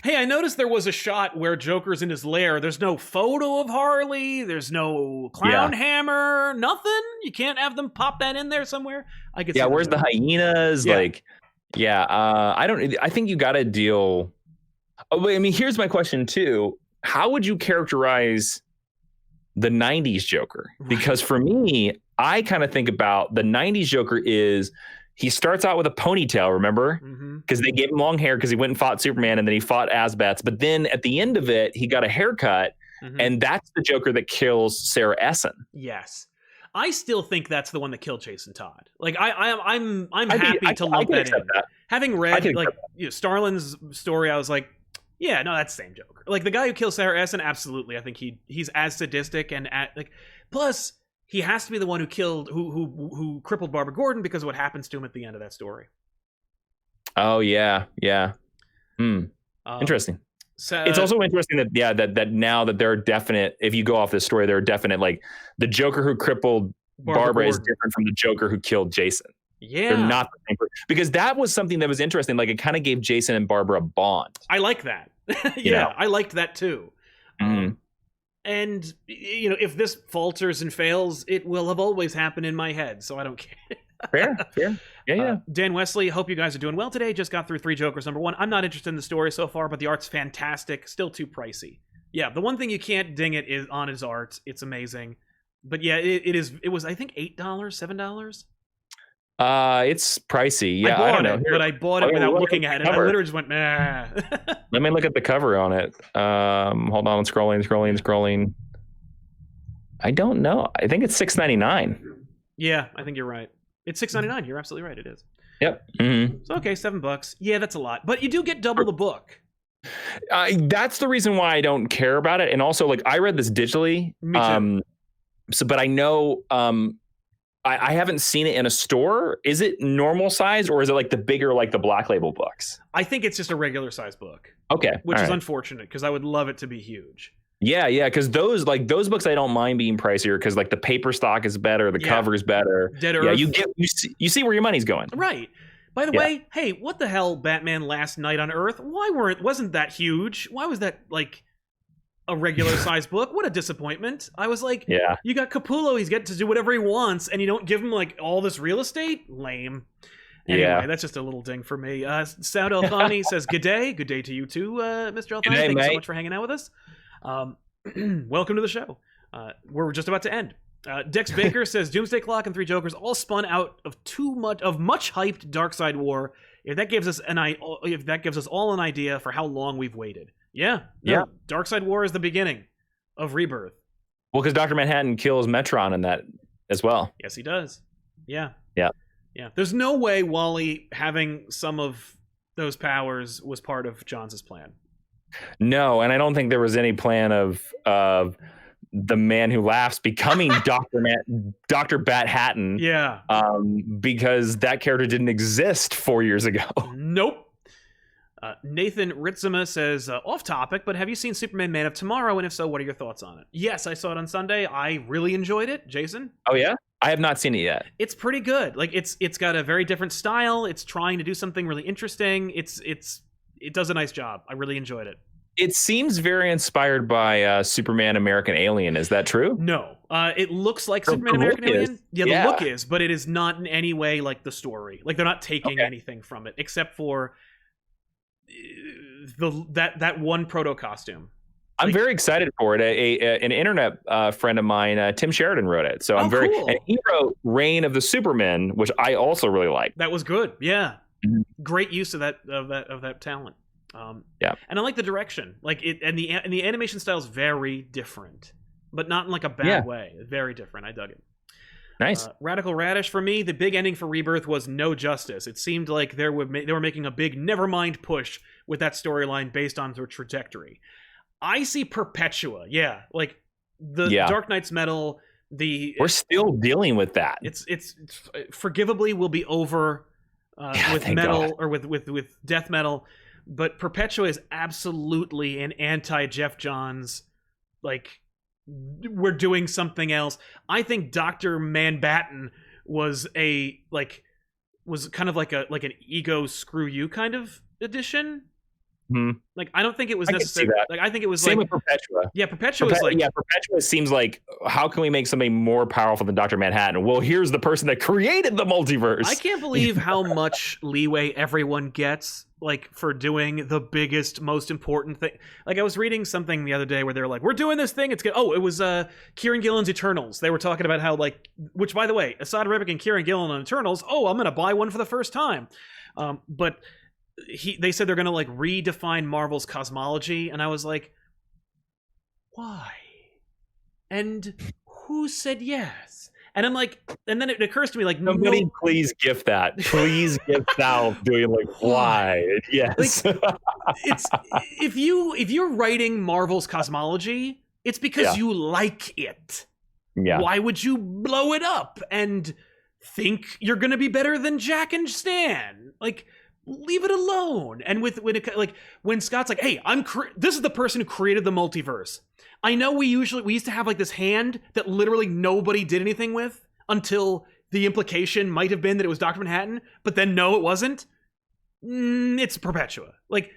Hey, I noticed there was a shot where Joker's in his lair. There's no photo of Harley. There's no clown hammer. Nothing. You can't have them pop that in there somewhere. I guess. Yeah. Where's the hyenas? Yeah. I think you got to deal. Oh, I mean, here's my question too. How would you characterize the 90s Joker? Because for me, I kind of think about the 90s Joker he starts out with a ponytail, remember? Because they gave him long hair because he went and fought Superman and then he fought Asbats. But then at the end of it, he got a haircut and that's the Joker that kills Sarah Essen. Yes. I still think that's the one that killed Jason Todd. Like I'm happy to lump that in. That. Having read Starlin's story, I was like, yeah, no, that's the same Joker. Like the guy who kills Sarah Essen, absolutely. I think he's as sadistic and plus he has to be the one who crippled Barbara Gordon because of what happens to him at the end of that story. Oh yeah. Interesting. So, it's also interesting that now that there are definite, if you go off this story, there are definite, like the Joker who crippled Barbara is different from the Joker who killed Jason. Yeah. They're not the same person. Because that was something that was interesting. Like it kind of gave Jason and Barbara a bond. I like that. I liked that too. And if this falters and fails, it will have always happened in my head, so I don't care. Fair. Yeah. Dan Wesley, hope you guys are doing well today. Just got through 3 Jokers. Number 1, I'm not interested in the story so far, but the art's fantastic. Still too pricey. Yeah, the one thing you can't ding it is on his art. It's amazing. But yeah, it was I think $8, $7. It's pricey. Yeah, I don't know. But I bought it without looking at it. I literally just went, nah. Let me look at the cover on it. Hold on, scrolling. I don't know. I think it's $6.99. Yeah, I think you're right. It's $6.99. You're absolutely right. It is. Yep. So okay, $7. Yeah, that's a lot. But you do get double the book. That's the reason why I don't care about it. And also, like, I read this digitally. Me too. But I know. I haven't seen it in a store. Is it normal size or is it like the bigger, like the Black Label books? I think it's just a regular size book. Okay. Which is unfortunate because I would love it to be huge. Yeah. Because those books I don't mind being pricier because like the paper stock is better, the cover is better. Dead Earth. Yeah, you see where your money's going. Right. By the way, hey, what the hell, Batman Last Night on Earth? Wasn't that huge? Why was that like a regular size book? What a disappointment. I was like, you got Capullo, he's getting to do whatever he wants and you don't give him like all this real estate? Lame. Anyway, that's just a little ding for me. Saud El-Thani says, good day to you too, Mr. El-Thani. Thank you so much for hanging out with us. Welcome to the show. We're just about to end. Dex Baker says, Doomsday Clock and 3 Jokers all spun out of much hyped Darkseid War. If that gives us all an idea for how long we've waited. Yeah. Darkseid War is the beginning of Rebirth. Well, because Dr. Manhattan kills Metron in that as well. Yes, he does. Yeah. There's no way Wally having some of those powers was part of Johns' plan. No, and I don't think there was any plan of the Man Who Laughs becoming Dr. Bat Hatton. Yeah. Because that character didn't exist 4 years ago. Nope. Nathan Ritzema says, off topic, but have you seen Superman Man of Tomorrow? And if so, what are your thoughts on it? Yes, I saw it on Sunday. I really enjoyed it. Jason? Oh, yeah? I have not seen it yet. It's pretty good. Like it's got a very different style. It's trying to do something really interesting. It does a nice job. I really enjoyed it. It seems very inspired by Superman American Alien. Is that true? No. It looks like Superman American Alien. Yeah, the look is, but it is not in any way like the story. Like they're not taking anything from it except for that one proto costume. I'm very excited for it. An internet friend of mine, Tim Sheridan, wrote it. So I'm very cool. And he wrote Reign of the Supermen, which I also really like. That was good. Yeah. great use of that talent. Yeah. And I like the direction. Like it, and the animation style is very different, but not in like a bad way. Very different. I dug it. Nice. Radical Radish for me, the big ending for Rebirth was no justice. It seemed like they were making a big nevermind push with that storyline based on their trajectory. I see Perpetua. Yeah, like the Dark Knight's Metal. We're still dealing with that. It's forgivably will be over with metal God. Or with death metal, but Perpetua is absolutely an anti Jeff Johns. Like, we're doing something else. I think Dr. Manbatten was kind of like an ego screw you kind of edition. Like, I don't think it was necessary. Like, I think it was same with Perpetua. Yeah, Perpetua seems like, how can we make something more powerful than Dr. Manhattan? Well, here's the person that created the multiverse. I can't believe how much leeway everyone gets, like, for doing the biggest, most important thing. Like, I was reading something the other day where they're like, we're doing this thing. It's good. Oh, it was Kieran Gillen's Eternals. They were talking about how, like, which, by the way, Asad Ribic and Kieran Gillen on Eternals. Oh, I'm gonna buy one for the first time. But they said they're gonna like redefine Marvel's cosmology, and I was like, why? And who said yes? And I'm like, and then it occurs to me, like, somebody please gift that. Please gift out doing like why? Yes. Like, it's if you're writing Marvel's cosmology, it's because you like it. Yeah. Why would you blow it up and think you're gonna be better than Jack and Stan? Like, leave it alone. And when Scott's like, hey, this is the person who created the multiverse. I know we used to have like this hand that literally nobody did anything with until the implication might have been that it was Dr. Manhattan, but then no, it wasn't. It's Perpetua. Like,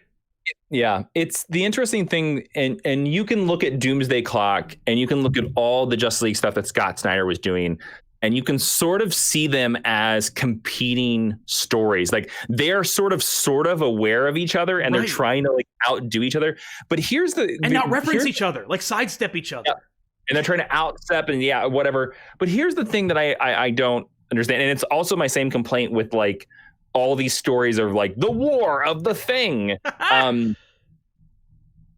yeah, it's the interesting thing, and you can look at Doomsday Clock and you can look at all the Justice League stuff that Scott Snyder was doing, and you can sort of see them as competing stories. Like, they're sort of aware of each other, and they're trying to like outdo each other. But not reference each other, like sidestep each other. Yeah. And they're trying to outstep and whatever. But here's the thing that I don't understand, and it's also my same complaint with like all these stories of like the war of the Thing.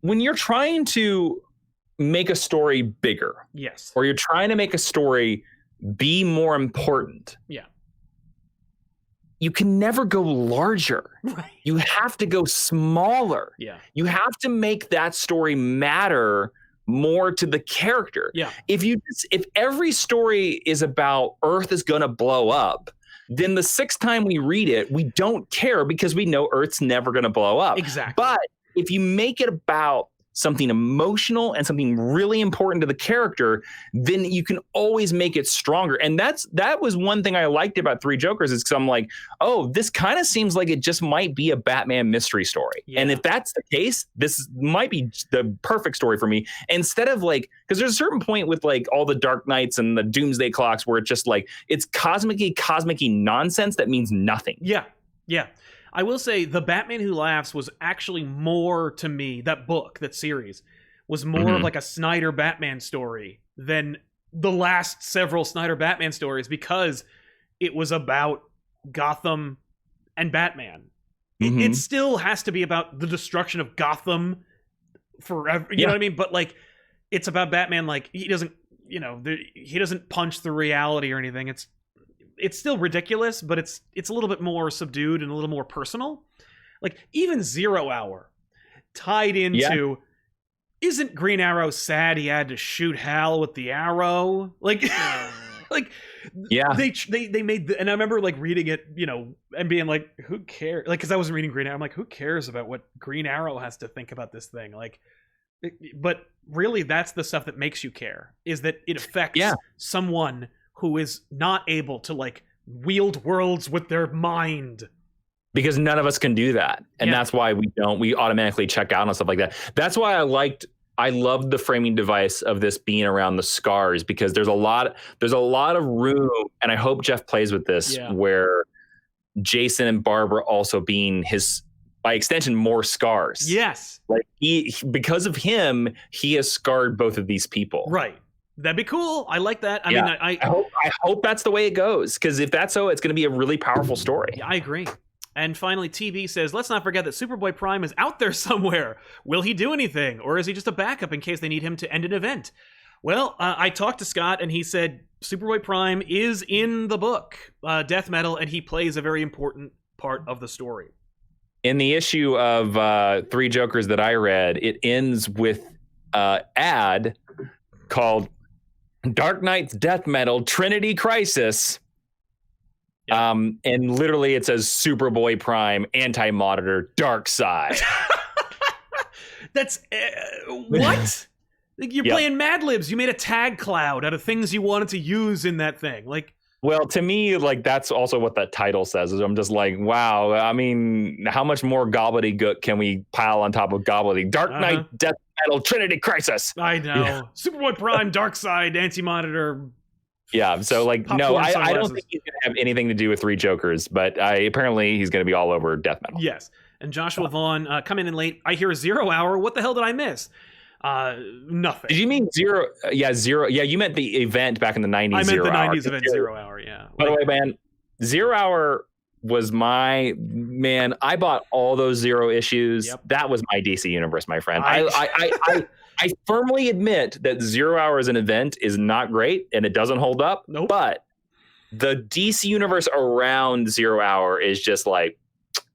When you're trying to make a story bigger, yes, or you're trying to make a story be more important, you can never go larger. Right. You have to go smaller. Yeah. You have to make that story matter more to the character. Yeah. If every story is about Earth is gonna blow up, then the sixth time we read it, we don't care because we know Earth's never gonna blow up. Exactly. But if you make it about something emotional and something really important to the character, then you can always make it stronger. And that was one thing I liked about Three Jokers, is because I'm like, oh, this kind of seems like it just might be a Batman mystery story. Yeah. And if that's the case, this might be the perfect story for me. Instead of like, because there's a certain point with like all the Dark Knights and the Doomsday Clocks where it's just like, it's cosmic-y nonsense that means nothing. Yeah. Yeah. I will say The Batman Who Laughs was actually more to me, that series was more of like a Snyder Batman story than the last several Snyder Batman stories, because it was about Gotham and Batman. It still has to be about the destruction of Gotham forever. You know what I mean? But like, it's about Batman. Like, he doesn't punch the reality or anything. It's still ridiculous, but it's a little bit more subdued and a little more personal. Like, even Zero Hour tied into, isn't Green Arrow sad he had to shoot Hal with the arrow? Like, they made and I remember like reading it, and being like, who cares? Like, because I wasn't reading Green Arrow. I'm like, who cares about what Green Arrow has to think about this thing? Like, but really, that's the stuff that makes you care, is that it affects someone who is not able to like wield worlds with their mind. Because none of us can do that. And that's why we automatically check out on stuff like that. That's why I loved the framing device of this being around the scars, because there's a lot of room, and I hope Jeff plays with this, where Jason and Barbara also being his, by extension, more scars. Yes. Like, because of him, he has scarred both of these people. Right. That'd be cool. I like that. I mean, I hope that's the way it goes, because if that's so, it's going to be a really powerful story. I agree. And finally, TB says, let's not forget that Superboy Prime is out there somewhere. Will he do anything? Or is he just a backup in case they need him to end an event? Well, I talked to Scott, and he said Superboy Prime is in the book, Death Metal, and he plays a very important part of the story. In the issue of Three Jokers that I read, it ends with ad called Dark Knight's Death Metal Trinity Crisis. Yep. And literally it says Superboy Prime, Anti-Monitor, Dark Side. That's what? You're playing Mad Libs. You made a tag cloud out of things you wanted to use in that thing. Like, well, to me, like, that's also what that title says. Is I'm just like, wow. I mean, how much more gobbledygook can we pile on top of gobbledygook? Dark Knight, Death Metal, Trinity Crisis. I know. Yeah. Superboy Prime, Dark Side, Anti-Monitor. Yeah. So, like, no, I don't think he's going to have anything to do with Three Jokers, but apparently he's going to be all over Death Metal. Yes. And Joshua Vaughn, coming in late. I hear 0 Hour. What the hell did I miss? Nothing. Did you mean zero? Yeah, zero. Yeah, you meant the event back in the 90s. I meant the 90s event, 0 Hour. Yeah. By the way, man, 0 Hour was my man. I bought all those Zero issues. Yep. That was my DC universe, my friend. I firmly admit that 0 Hour as an event is not great and it doesn't hold up. Nope. But the DC universe around 0 Hour is just like,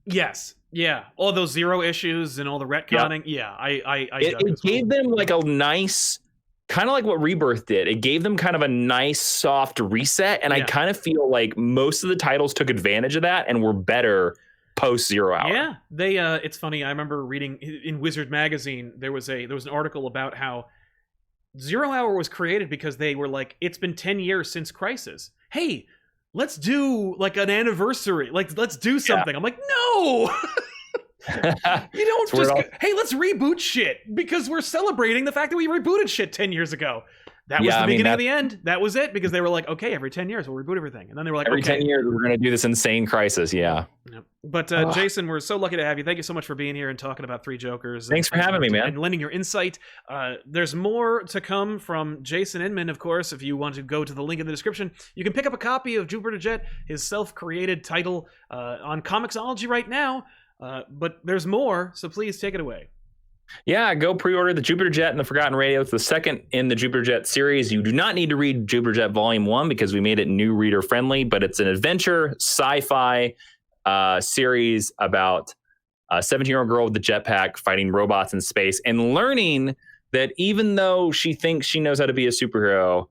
yes. Yeah, all those Zero issues and all the retconning. Yep. Yeah, it gave them like a nice, kind of like what Rebirth did. It gave them kind of a nice, soft reset, and I kind of feel like most of the titles took advantage of that and were better post 0 Hour. Yeah, they. It's funny. I remember reading in Wizard magazine there was an article about how 0 Hour was created because they were like, it's been 10 years since Crisis. Hey, let's do like an anniversary. Like, let's do something. Yeah. I'm like, no. You don't just hey, let's reboot shit because we're celebrating the fact that we rebooted shit 10 years ago. That was the beginning of the end. That was it, because they were like, okay, every 10 years we'll reboot everything. And then they were like, every 10 years we're going to do this insane crisis. Yeah. Yep. But Jason, we're so lucky to have you. Thank you so much for being here and talking about Three Jokers. Thanks for having me, man. And lending your insight. There's more to come from Jason Inman, of course. If you want to go to the link in the description, you can pick up a copy of Jupiter Jet, his self-created title, on Comixology right now. But there's more, so please take it away. Yeah, go pre-order the Jupiter Jet and the Forgotten Radio. It's the second in the Jupiter Jet series. You do not need to read Jupiter Jet Volume 1 because we made it new reader friendly, but it's an adventure sci-fi series about a 17-year-old girl with the jetpack fighting robots in space and learning that even though she thinks she knows how to be a superhero,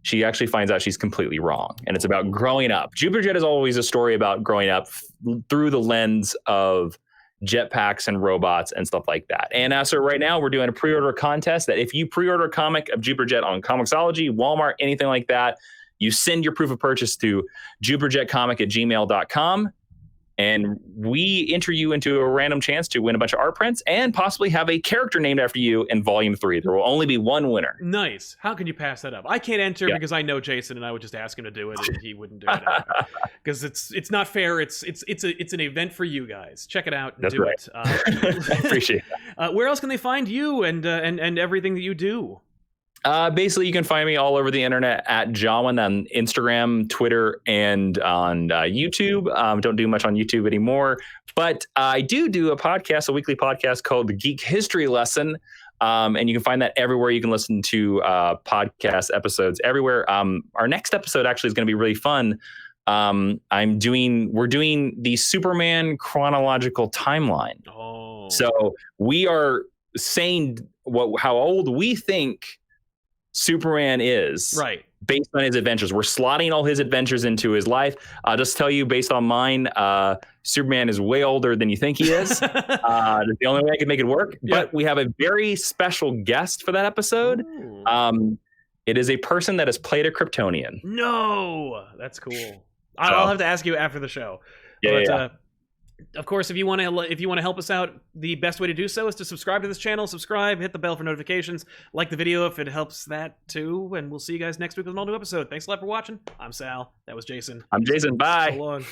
she actually finds out she's completely wrong. And it's about growing up. Jupiter Jet is always a story about growing up through the lens of jetpacks and robots and stuff like that. And so right now we're doing a pre-order contest that if you pre-order a comic of Jupiter Jet on Comixology, Walmart, anything like that, you send your proof of purchase to jupiterjetcomic@gmail.com. And we enter you into a random chance to win a bunch of art prints and possibly have a character named after you in Volume 3. There will only be one winner. Nice. How can you pass that up? I can't enter because I know Jason and I would just ask him to do it and he wouldn't do it. Because it's not fair. It's an event for you guys. Check it out and do it. I appreciate that. Where else can they find you and everything that you do? Basically, you can find me all over the internet at Jawan on Instagram, Twitter, and on YouTube. Don't do much on YouTube anymore, but I do a podcast, a weekly podcast called The Geek History Lesson, and you can find that everywhere. You can listen to podcast episodes everywhere. Our next episode actually is going to be really fun. We're doing the Superman chronological timeline. Oh, so we are saying how old we think Superman is, right, based on his adventures. We're slotting all his adventures into his life. I'll just tell you, based on mine, Superman is way older than you think he is. That's the only way I can make it work. Yeah. But we have a very special guest for that episode. It is a person that has played a Kryptonian. No, that's cool. I'll have to ask you after the show. Yeah. Of course, if you want to help us out, the best way to do so is to subscribe to this channel. Subscribe, hit the bell for notifications, like the video if it helps that too, and we'll see you guys next week with an all new episode. Thanks a lot for watching. I'm Sal. That was Jason. I'm Jason. Bye. So long.